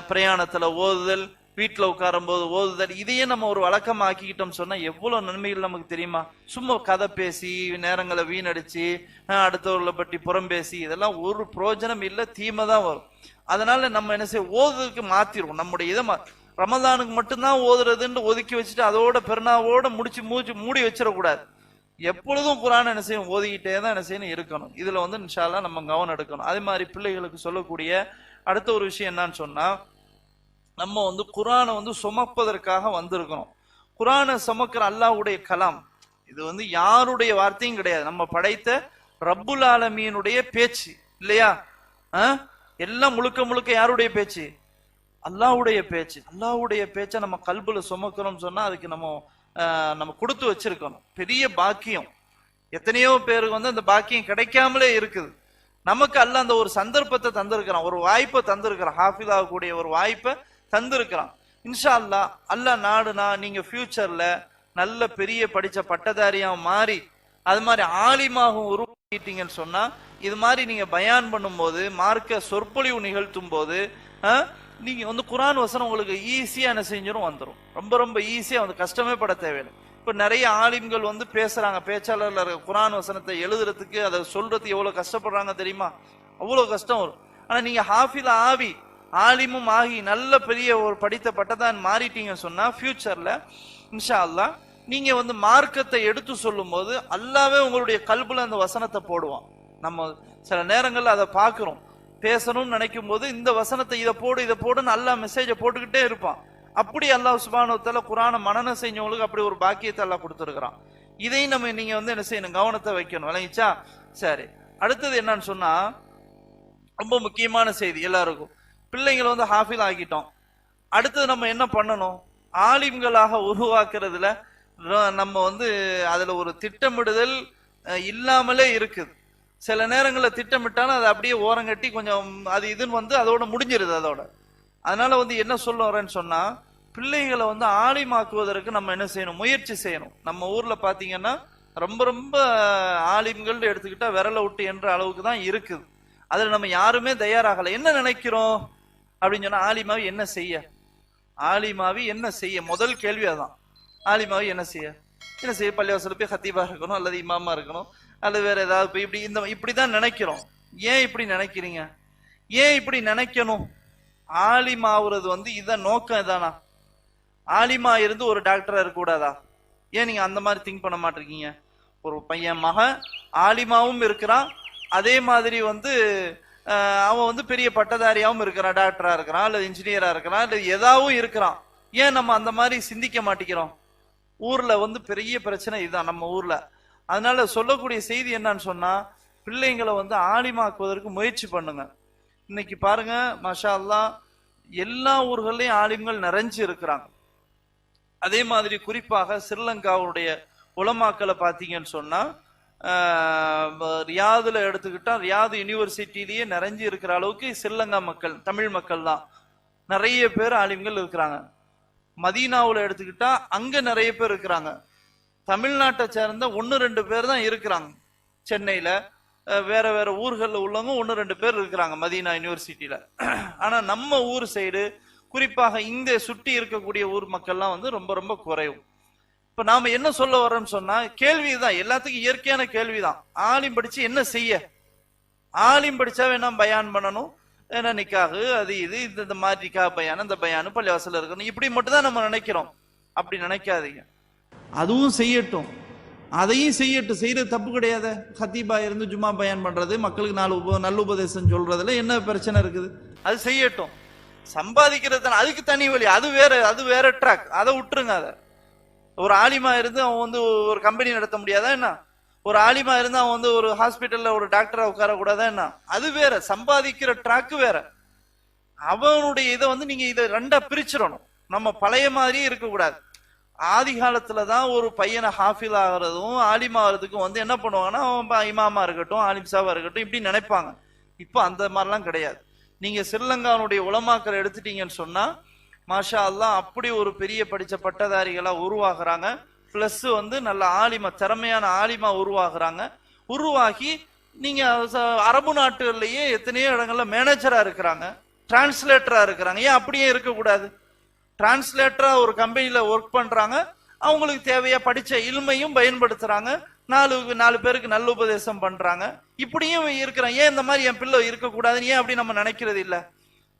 பிரயாணத்துல ஓதுதல், வீட்டுல உட்காரும் போது ஓதுதல், இதையே நம்ம ஒரு வழக்கமாக்கிக்கிட்டோம் சொன்னா எவ்வளவு நன்மைகள் நமக்கு தெரியுமா? சும்மா கதை பேசி நேரங்களை வீணடிச்சு அடுத்தவர்களை பற்றி புறம் பேசி இதெல்லாம் ஒரு பிரயோஜனம் இல்லை, தீமை தான் வரும். அதனால நம்ம என்ன செய்ய, ஓதுறதுக்கு மாத்திருவோம். நம்முடைய இதை ரமதானுக்கு மட்டும்தான் ஓதுறதுன்னு ஒதுக்கி வச்சுட்டு அதோட பெருநாவோட மூடி வச்சிடக்கூடாது. எப்பொழுதும் குரான் என்ன செய்யும், ஓதிக்கிட்டே தான் என்ன செய்யணும் இருக்கணும். இதுல வந்து இன்ஷா அல்லாஹ் நம்ம கவனம் எடுக்கணும். அதே மாதிரி பிள்ளைகளுக்கு சொல்லக்கூடிய அடுத்த ஒரு விஷயம் என்னன்னு சொன்னா, நம்ம வந்து குரானை வந்து சுமப்பதற்காக வந்திருக்கணும். குரானை சுமக்கிற அல்லாஹ்வுடைய கலாம், இது வந்து யாருடைய வார்த்தையும் கிடையாது, நம்ம படைத்த ரப்புல் ஆலமீனுடைய பேச்சு இல்லையா? எல்லாம் முழுக்க முழுக்க யாருடைய பேச்சு? அல்லாஹ்வுடைய பேச்சு. அல்லாஹ்வுடைய பேச்சை நம்ம கல்புல சுமக்கிறோம் சொன்னா அதுக்கு நம்ம கொடுத்து வச்சிருக்கணும். பெரிய பாக்கியம். எத்தனையோ பேருக்கு வந்து அந்த பாக்கியம் கிடைக்காமலே இருக்குது. நமக்கு அல்லாஹ் அந்த ஒரு சந்தர்ப்பத்தை தந்திருக்கிறான், ஒரு வாய்ப்பை தந்திருக்கிறான், ஹாஃபில் ஆகக்கூடிய ஒரு வாய்ப்பை தந்திருக்கிறான். இன்ஷா அல்லாஹ் அல்லாஹ் நாடுனா நீங்க ஃபியூச்சர்ல நல்ல பெரிய படிச்ச பட்டதாரியா மாறி அது மாதிரி ஆலிமாகவும் உருவாக்கிட்டீங்கன்னு சொன்னா, இது மாதிரி நீங்க பயான் பண்ணும் போது, மார்க்க சொற்பொழிவு நிகழ்த்தும் போது நீங்க வந்து குரான் வசனம் உங்களுக்கு ஈஸியா என்ன செஞ்சிடும், வந்துடும். ரொம்ப ரொம்ப ஈஸியா வந்து கஷ்டமே பட தேவையில்லை. இப்ப நிறைய ஆலிம்கள் வந்து பேசுறாங்க, பேச்சாளர்ல இருக்க குரான் வசனத்தை எழுதுறதுக்கு அதை சொல்றதுக்கு எவ்வளவு கஷ்டப்படுறாங்க தெரியுமா? அவ்வளவு கஷ்டம் வரும். ஆனா நீங்க ஹாஃபில் ஆவி ஆலிமும் ஆகி நல்ல பெரிய ஒரு படித்த பட்டதான் மாறிட்டீங்கன்னு சொன்னா ஃபியூச்சர்ல இன்ஷா அல்லாஹ் நீங்க வந்து மார்க்கத்தை எடுத்து சொல்லும் போது அல்லாவே உங்களுடைய கல்புல அந்த வசனத்தை போடுவான். நம்ம சில நேரங்கள்ல அதை பார்க்கிறோம், பேசணும்னு நினைக்கும் போது இந்த வசனத்தை இதை போடுன்னு அல்லாஹ் மெசேஜை போட்டுக்கிட்டே இருப்பான். அப்படி அல்லாஹ் சுப்ஹானஹு வ தஆலா குர்ஆனை மனனம் செஞ்சவங்களுக்கு அப்படி ஒரு பாக்கியத்தை அல்லாஹ் கொடுத்துருக்கிறான். இதையும் நம்ம நீங்க வந்து என்ன செய்யணும், கவனத்தை வைக்கணும். விளங்கிச்சா? சரி, அடுத்தது என்னன்னு சொன்னா, ரொம்ப முக்கியமான செய்தி எல்லாருக்கும். பிள்ளைங்களை வந்து ஹாஃபில் ஆகிட்டோம், அடுத்தது நம்ம என்ன பண்ணணும்? ஆலிம்களாக உருவாக்குறதுல நம்ம வந்து அதுல ஒரு திட்டமிடுதல் இல்லாமலே இருக்குது. சில நேரங்களில் திட்டமிட்டாலும் அதை அப்படியே ஓரங்கட்டி கொஞ்சம் அது இதுன்னு வந்து அதோட முடிஞ்சிருது அதோட. அதனால வந்து என்ன சொல்ல வரேன்னு சொன்னா, பிள்ளைகளை வந்து ஆலிமாக்குவதற்கு நம்ம என்ன செய்யணும், முயற்சி செய்யணும். நம்ம ஊர்ல பாத்தீங்கன்னா ரொம்ப ரொம்ப ஆலிம்கள் எடுத்துக்கிட்டா விரல விட்டு என்ற அளவுக்கு தான் இருக்குது. அதுல நம்ம யாருமே தயாராகல. என்ன நினைக்கிறோம் அப்படின்னு சொன்னா, ஆலிமாவி என்ன செய்ய, ஆலிமாவி என்ன செய்ய, முதல் கேள்வி அதான். ஆலிமாவி என்ன செய்ய பள்ளிவாசல போய் ஹத்தீபா இருக்கணும் அல்லது இமாமா இருக்கணும் அல்லது வேற ஏதாவது இப்படிதான் நினைக்கிறோம். ஏன் இப்படி நினைக்கிறீங்க? ஏன் இப்படி நினைக்கணும்? ஆலிமாவுறது வந்து இதான் நோக்கம் இதானா? ஆலிமா இருந்து ஒரு டாக்டரா இருக்க கூடாதா? ஏன் நீங்க அந்த மாதிரி திங்க் பண்ண மாட்டிருக்கீங்க? ஒரு பையன் மகன் ஆலிமாவும் இருக்கிறான், அதே மாதிரி வந்து அவன் வந்து பெரிய பட்டதாரியாவும் இருக்கிறான், டாக்டரா இருக்கிறான் அல்லது இன்ஜினியரா இருக்கிறான் அல்லது ஏதாவும் இருக்கிறான். ஏன் நம்ம அந்த மாதிரி சிந்திக்க மாட்டேங்கிறோம்? ஊர்ல வந்து பெரிய பிரச்சனை இதுதான் நம்ம ஊர்ல. அதனால சொல்லக்கூடிய செய்தி என்னன்னு சொன்னா, பிள்ளைங்களை வந்து ஆலிமாக்குவதற்கு முயற்சி பண்ணுங்க. இன்னைக்கு பாருங்க மாஷா அல்லாஹ் எல்லா ஊர்களையும் ஆலிம்கள் நிறைஞ்சு இருக்கிறாங்க. அதே மாதிரி குறிப்பாக ஸ்ரீலங்காவுடைய உலமாக்களை பார்த்தீங்கன்னு சொன்னா, ரியாதுல எடுத்துக்கிட்டா ரியாது யூனிவர்சிட்டிலேயே நிறைஞ்சு இருக்கிற அளவுக்கு ஸ்ரீலங்கா மக்கள், தமிழ் மக்கள் தான் நிறைய பேர் ஆலிம்கள் இருக்கிறாங்க. மதீனாவுல எடுத்துக்கிட்டா அங்க நிறைய பேர் இருக்கிறாங்க. தமிழ்நாட்டை சேர்ந்த 1-2 பேர் தான் இருக்கிறாங்க. சென்னையில வேற வேற ஊர்கள்ல உள்ளவங்க 1-2 பேர் இருக்கிறாங்க மதீனா யூனிவர்சிட்டியில. ஆனா நம்ம ஊர் சைடு குறிப்பாக இந்த சுற்றி இருக்கக்கூடிய ஊர் மக்கள்லாம் வந்து ரொம்ப ரொம்ப குறைவு. இப்ப நாம என்ன சொல்ல வரோம்னு சொன்னா, கேள்விதான், எல்லாத்துக்கும் இயற்கையான கேள்விதான். ஆலிம் படிச்சு என்ன செய்ய? ஆலிம் படிச்சா வேணா பயான் பண்ணணும், ஏன்னா நிக்காகு அது இது இந்த மாதிரி நிக்கா பயான் இந்த பயானு பள்ளிவாசல இருக்கணும், இப்படி மட்டும் தான் நம்ம நினைக்கிறோம். அப்படி நினைக்காதீங்க. அதுவும் செய்யட்டும், அதையும் செய்யட்டும், செய்யறது தப்பு கிடையாது. ஹத்தீபா இருந்து ஜும்மா பயான் பண்றது, மக்களுக்கு நல்ல உபதேசம் சொல்றதுல என்ன பிரச்சனை இருக்குது? அது செய்யட்டும். சம்பாதிக்கிறது அதுக்கு தனி வழி, அது வேற ட்ராக், அதை விட்டுருங்க. அதை ஒரு ஆலிமா இருந்து அவன் வந்து ஒரு கம்பெனி நடத்த முடியாதா என்ன? ஒரு ஆலிமா இருந்து அவன் வந்து ஒரு ஹாஸ்பிட்டல்ல ஒரு டாக்டரா உட்கார கூடாதா என்ன? அது வேற, சம்பாதிக்கிற ட்ராக் வேற. அவனுடைய இதை வந்து நீங்க இதை ரெண்டா பிரிச்சிடணும். நம்ம பழைய மாதிரியே இருக்கக்கூடாது. ஆதி காலத்துலதான் ஒரு பையனை ஹாஃபில் ஆகிறதும் ஆலிமா ஆகிறதுக்கும் வந்து என்ன பண்ணுவாங்கன்னா, அவன் இமாமா இருக்கட்டும் ஆலிம்சாவா இருக்கட்டும் இப்படி நினைப்பாங்க. இப்போ அந்த மாதிரிலாம் கிடையாது. நீங்க ஸ்ரீலங்காவுடைய உலமாக்கள் எடுத்துட்டீங்கன்னு சொன்னா மாஷா அல்லாஹ் அப்படி ஒரு பெரிய படிச்ச பட்டதாரிகளா உருவாகுறாங்க. பிளஸ் வந்து நல்ல ஆலிமா, திறமையான ஆலிமா உருவாகுறாங்க. உருவாகி நீங்க அரபு நாட்டுகள்லயே எத்தனையோ இடங்கள்ல மேனேஜரா இருக்கிறாங்க, டிரான்ஸ்லேட்டரா இருக்கிறாங்க. ஏன் அப்படியே இருக்கக்கூடாது? டிரான்ஸ்லேட்டரா ஒரு கம்பெனில ஒர்க் பண்றாங்க, அவங்களுக்கு தேவையா படிச்ச இல்மையும் பயன்படுத்துறாங்க, நாலு பேருக்கு நல்ல உபதேசம் பண்றாங்க. இப்படியும் இருக்கிறான். ஏன் இந்த மாதிரி என் பிள்ளை இருக்கக்கூடாதுன்னு ஏன் அப்படி நம்ம நினைக்கிறது இல்ல?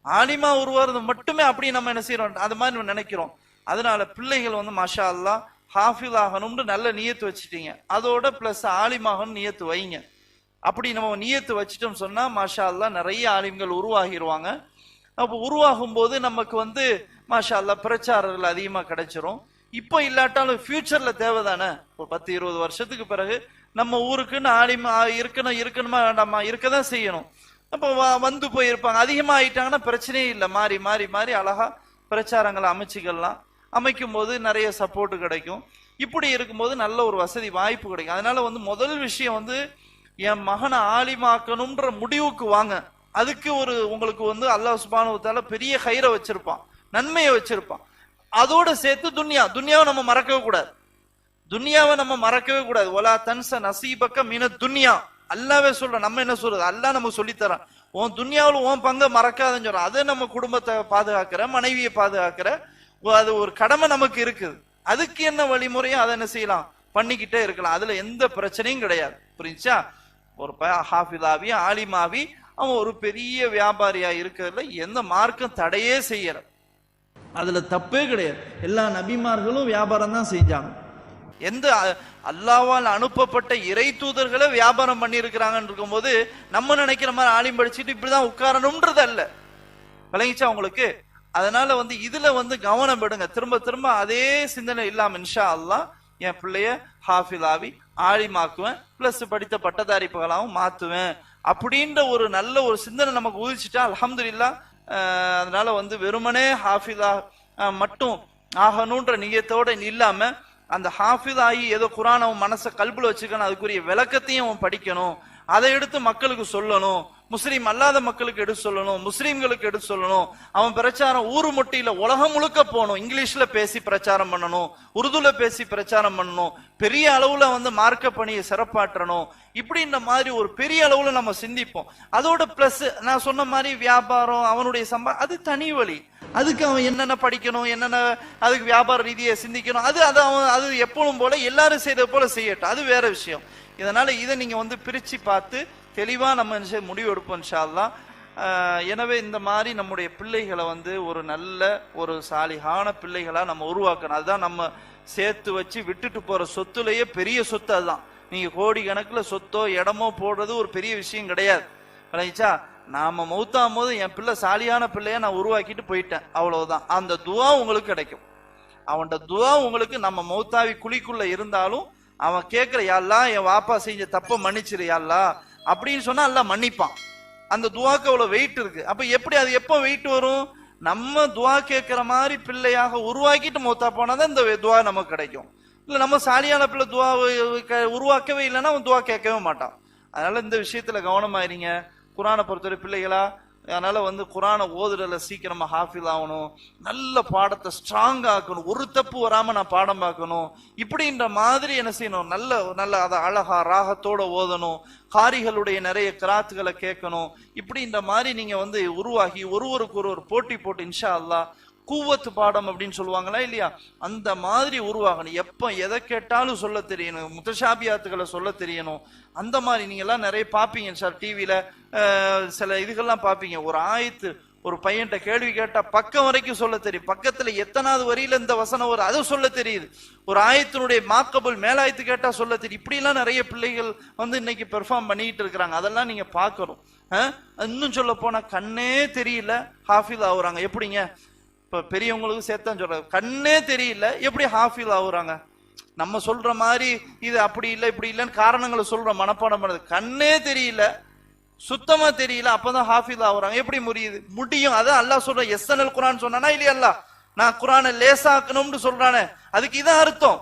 ஆலிமா உருவாறது மட்டுமே அப்படி நம்ம என்ன செய்யறோம், அது மாதிரி நம்ம நினைக்கிறோம். அதனால பிள்ளைகள் வந்து மாஷா அல்லா ஹாஃபில் ஆகணும்னு நல்ல நியத்து வச்சுட்டீங்க, அதோட பிளஸ் ஆலிமாகணும் நியத்து வைங்க. அப்படி நம்ம நியத்து வச்சுட்டோம் சொன்னா மாஷா அல்லா நிறைய ஆலிம்கள் உருவாகிடுவாங்க. அப்போ உருவாகும் போது நமக்கு வந்து மாஷா அல்லா பிரச்சாரர்கள் அதிகமா கிடைச்சிரும். இப்போ இல்லாட்டாலும் ஃபியூச்சர்ல தேவைதானே, ஒரு 10-20 வருஷத்துக்கு பிறகு நம்ம ஊருக்குன்னு ஆலிமா இருக்கணுமா வேண்டாமா, இருக்கதான் செய்யணும். அப்போ வந்து போயிருப்பாங்க, அதிகமா ஆயிட்டாங்கன்னா பிரச்சனையே இல்லை, மாறி மாறி மாறி அழகா பிரச்சாரங்களை அமைச்சுக்கலாம். அமைக்கும் போது நிறைய சப்போர்ட் கிடைக்கும். இப்படி இருக்கும்போது நல்ல ஒரு வசதி வாய்ப்பு கிடைக்கும். அதனால வந்து முதல் விஷயம் வந்து என் மகனை ஆலிமாக்கணும்ன்ற முடிவுக்கு வாங்க. அதுக்கு ஒரு உங்களுக்கு வந்து அல்லாஹ் சுப்ஹானஹு வ தஆலா பெரிய ஹைரை வச்சிருப்பான், நன்மையை வச்சிருப்பான். அதோட சேர்த்து துன்யாவை நம்ம மறக்கவே கூடாது. துன்யாவை நம்ம மறக்கவே கூடாது. வலா தன்ச நசீபக்க மின துன்யா, அல்லாவே சொல்ற. நம்ம என்ன சொல்றது, அல்லாஹ் நம்ம சொல்லித்தரான், உன் துன்யாவில் உன் பங்கை மறக்காதுன்னு சொல்றான். அதை நம்ம குடும்பத்தை பாதுகாக்கிற, மனைவியை பாதுகாக்கிற அது ஒரு கடமை நமக்கு இருக்குது. அதுக்கு என்ன வழிமுறையோ அதை என்ன செய்யலாம், பண்ணிக்கிட்டே இருக்கலாம். அதுல எந்த பிரச்சனையும் கிடையாது. புரிஞ்சா? ஒரு ஹாஃபிதாவி ஆலிமாவி அவன் ஒரு பெரிய வியாபாரியா இருக்கிறதுல எந்த மார்க்கம் தடையே செய்யற, அதுல தப்பே கிடையாது. எல்லா நபிமார்களும் வியாபாரம் தான் செஞ்சாங்க. எந்த அல்லாஹ்வால் அனுப்பப்பட்ட இறை தூதர்களை வியாபாரம் பண்ணி இருக்கிறாங்கன்னு இருக்கும்போது நம்ம நினைக்கிற மாதிரி ஆலிம் படிச்சுட்டு இப்படிதான் உட்காரணும்ன்றது அல்ல. விளங்கிச்சா உங்களுக்கு? அதனால வந்து இதுல வந்து கவனம் விடுங்க. திரும்ப திரும்ப அதே சிந்தனை இல்லாம இன்ஷா அல்லாஹ் என் பிள்ளைய ஹாஃபிலாவி ஆலிமாக்குவேன், பிளஸ் படித்த பட்டதாரி பகலாவும் மாத்துவேன் அப்படின்ற ஒரு நல்ல ஒரு சிந்தனை நமக்கு உதிச்சுட்டா அல்ஹம்துலில்லாஹ். அதனால வந்து வெறுமனே ஹாஃபிதா மட்டும் ஆகணும்ன்ற நியத்தோட இல்லாம அந்த ஹாஃபிஸ் ஆகி ஏதோ குர்ஆன் அவன் மனசை கல்புல வச்சுக்கணும், அதுக்குரிய விளக்கத்தையும் அவன் படிக்கணும், அதை எடுத்து மக்களுக்கு சொல்லணும், முஸ்லீம் அல்லாத மக்களுக்கு எடுத்து சொல்லணும், முஸ்லீம்களுக்கு எடுத்து சொல்லணும். அவன் பிரச்சாரம் ஊரு முட்டியில உலகம் முழுக்க போகணும், இங்கிலீஷ்ல பேசி பிரச்சாரம் பண்ணணும், உருதுல பேசி பிரச்சாரம் பண்ணணும், பெரிய அளவுல வந்து மார்க்க பணியை சிறப்பாற்றணும். இப்படி இந்த மாதிரி ஒரு பெரிய அளவுல நம்ம சிந்திப்போம். அதோட பிளஸ் நான் சொன்ன மாதிரி வியாபாரம் அவனுடைய அது தனி வழி. அதுக்கு அவன் என்னென்ன படிக்கணும், என்னென்ன அதுக்கு வியாபார ரீதியை சிந்திக்கணும், அது எப்பவும் போல எல்லாரும் செய்யறது போல செய்யட்டும், அது வேற விஷயம். இதனால இதை நீங்க வந்து பிரிச்சு பார்த்து தெளிவா நம்ம முடிவு எடுப்போம் இன்ஷா அல்லாஹ். எனவே இந்த மாதிரி நம்முடைய பிள்ளைகளை வந்து ஒரு நல்ல ஒரு சாலிகான பிள்ளைகளா நம்ம உருவாக்கணும். அதுதான் நம்ம சேர்த்து வச்சு விட்டுட்டு போற சொத்துலயே பெரிய சொத்து. அதுதான் நீங்க கோடி கணக்குல சொத்தோ இடமோ போடுறது ஒரு பெரிய விஷயம் கிடையாது. விளங்கிச்சா? நாம மௌத்தாகும் போது என் பிள்ளை சாலியான பிள்ளைய நான் உருவாக்கிட்டு போயிட்டேன், அவ்வளவுதான். அந்த துவா உங்களுக்கு கிடைக்கும். அவன்கிட்ட துவா உங்களுக்கு நம்ம மௌத்தாவி குழிக்குள்ள இருந்தாலும் அவன் கேட்கிற யா அல்லாஹ் என் வாப்பா செஞ்ச தப்ப மன்னிச்சிரு யா அல்லாஹ் அப்படின்னு சொன்னா அல்லாஹ் மன்னிப்பான். அந்த துவாக்கு அவ்வளவு வெயிட் இருக்கு. அப்ப எப்படி அது எப்போ வெயிட் வரும்? நம்ம துவா கேட்கிற மாதிரி பிள்ளையாக உருவாக்கிட்டு மௌத்தா போனாதான் இந்த துவா நமக்கு கிடைக்கும். இல்ல நம்ம சாலியான பிள்ளை துவா உருவாக்கவே இல்லைன்னா அவன் துவா கேட்கவே மாட்டான். அதனால இந்த விஷயத்துல கவனமாயிருங்க. குர்ஆனை பொறுத்தவரை பிள்ளைகளா, அதனால வந்து குர்ஆனை ஓதுறதுல சீக்கிரமா ஹாஃபில் ஆகணும், நல்ல பாடத்தை ஸ்ட்ராங் ஆக்கணும், ஒரு தப்பு வராம நான் பாடம் பார்க்கணும், இப்படின்ற மாதிரி என்ன செய்யணும், நல்ல நல்ல அதை அழகா ராகத்தோட ஓதணும், காரிகளுடைய நிறைய கிராத்துகளை கேட்கணும். இப்படின்ற மாதிரி நீங்க வந்து உருவாகி ஒருவருக்கு ஒருவர் போட்டி போட்டு இன்ஷா அல்லாஹ் கூவத்து பாடம் அப்படின்னு சொல்லுவாங்களா இல்லையா, அந்த மாதிரி உருவாகணும். எப்ப எதை கேட்டாலும் சொல்ல தெரியணும், முத்தஷாபியாத்துக்களை சொல்ல தெரியணும். அந்த மாதிரி நீங்க எல்லாம் நிறைய பாப்பீங்க சார், டிவியில சில இதுகள்லாம் பாப்பீங்க. ஒரு ஆயத்து ஒரு பையன்கிட்ட கேள்வி கேட்டா பக்கம் வரைக்கும் சொல்ல தெரியும், பக்கத்துல எத்தனாவது வரியில இந்த வசனம் வரும் அது சொல்ல தெரியுது. ஒரு ஆயத்தினுடைய மாக்கபுல் மேலாயத்து கேட்டா சொல்ல தெரியும். இப்படி எல்லாம் நிறைய பிள்ளைகள் வந்து இன்னைக்கு பெர்ஃபார்ம் பண்ணிட்டு இருக்கிறாங்க. அதெல்லாம் நீங்க பாக்கணும். இன்னும் சொல்ல போனா கண்ணே தெரியல ஹாஃபில் ஆகுறாங்க. எப்படிங்க? இப்ப பெரியவங்களுக்கு சேர்த்தான் சொல்றாங்க, கண்ணே தெரியல எப்படி ஹாஃபில் ஆகுறாங்க? நம்ம சொல்ற மாதிரி இது அப்படி இல்லை இப்படி இல்லைன்னு காரணங்களை சொல்ற மனப்பாடம் பண்ணது. கண்ணே தெரியல, சுத்தமா தெரியல, அப்பதான் ஹாஃபில் ஆகுறாங்க. எப்படி முடியும்? அதான் அல்லாஹ் சொல்ற எஸ்என்எல் குர்ஆன் சொன்னானா இல்லையா? அல்லாஹ் நான் குர்ஆனை லேசாக்கணும்னு சொல்றானே, அதுக்கு இதான் அர்த்தம்.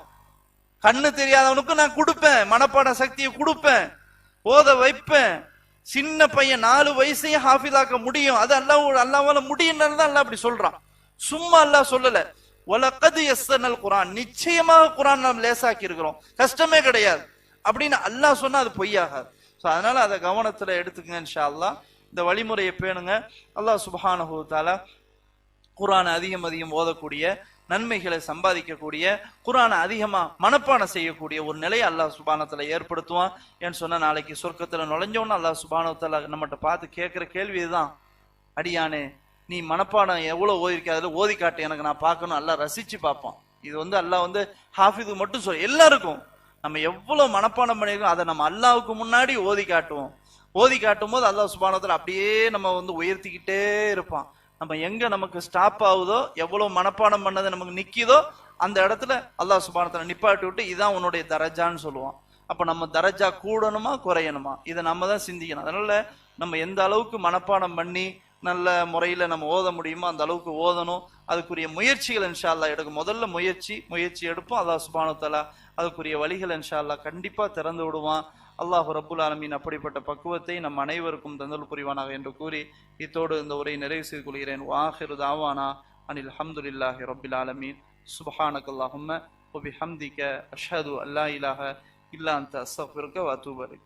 கண்ணு தெரியாதவனுக்கு நான் கொடுப்பேன், மனப்பாட சக்தியை கொடுப்பேன், ஓத வைப்பேன். சின்ன பையன் 4 வயசையும் ஹாஃபிலாக்க முடியும். அது அல்லாஹ்வால முடியும் தான் அல்லாஹ் அப்படி சொல்றான். சும்மா அல்லாஹ் சொல்லல. வலகத் யஸ்ஸர்னல் குர்ஆன், நிச்சயமாக குர்ஆன் நாம் லேசாக்கி இருக்கிறோம், கஷ்டமே கிடையாது அப்படின்னு அல்லாஹ் சொன்னா அது பொய்யாகாது. அதனால அதை கவனத்துல எடுத்துக்கங்க இன்ஷா அல்லாஹ். இந்த வழிமுறையை பேணுங்க. அல்லாஹ் சுப்ஹானஹு வ தஆலா குர்ஆனை அதிகம் அதிகம் ஓதக்கூடிய, நன்மைகளை சம்பாதிக்கக்கூடிய, குர்ஆனை அதிகமா மனப்பாடம் செய்யக்கூடிய ஒரு நிலையை அல்லாஹ் சுப்ஹானஹு வ தஆலா ஏற்படுத்துவான். ஏன்னு சொன்னா நாளைக்கு சொர்க்கத்துல நுழைஞ்சோன்னு அல்லாஹ் சுப்ஹானஹு வ தஆலா நம்மகிட்ட பார்த்து கேட்கிற கேள்வி இதுதான், அடியானே நீ மனப்பாடம் எவ்வளவு ஓதிருக்க, அதுல ஓதி காட்டு, எனக்கு நான் பார்க்கணும். அல்லாஹ் ரசிச்சு பார்ப்பான். இது அல்லாஹ் ஹாஃபிது மட்டும் சொல்ல, எல்லாருக்கும் நம்ம எவ்வளவு மனப்பாடம் பண்ணிருக்கோம் அதை நம்ம அல்லாஹ்வுக்கு முன்னாடி ஓதி காட்டுவோம். ஓதி காட்டும் போது அல்லாஹ் சுப்ஹானஹு வ தஆலா அப்படியே நம்ம உயர்த்திக்கிட்டே இருப்பான். நம்ம எங்க நமக்கு ஸ்டாப் ஆகுதோ, எவ்வளவு மனப்பாடம் பண்ணது நமக்கு நிக்குதோ, அந்த இடத்துல அல்லாஹ் சுப்ஹானஹு வ தஆலா நிப்பாட்டி விட்டு இதான் உன்னுடைய தரஜான்னு சொல்லுவான். அப்ப நம்ம தரஜா கூடணுமா குறையணுமா இதை நம்ம தான் சிந்திக்கணும். அதனால நம்ம எந்த அளவுக்கு மனப்பாடம் பண்ணி நல்ல முறையில நம்ம ஓத முடியுமோ அந்த அளவுக்கு ஓதணும். அதுக்குரிய முயற்சிகள் இன்ஷா அல்லாஹ் எடுக்கும். முதல்ல முயற்சி எடுப்போம். அல்லாஹ் சுப்ஹானஹு வ தஆலா அதுக்குரிய வழிகள் இன்ஷா அல்லாஹ் கண்டிப்பா திறந்து விடுவான். அல்லாஹ் ரப்புல் ஆலமீன் அப்படிப்பட்ட பக்குவத்தை நம் அனைவருக்கும் தந்தல் புரிவானாக என்று கூறி இத்தோடு இந்த உரையை நிறைவு செய்து கொள்கிறேன். வாஹிரு தாவானா அனில் ஹம்துலில்லாஹி ரப்பில் ஆலமீன். சுப்ஹானக்கல்லாஹும்ம வ பிஹம்திக அஷ்ஹது அல்லா இலாஹ இல்லா அன்த அஸ்தக்ஃபிருக வ அத்தூபு இலைக்.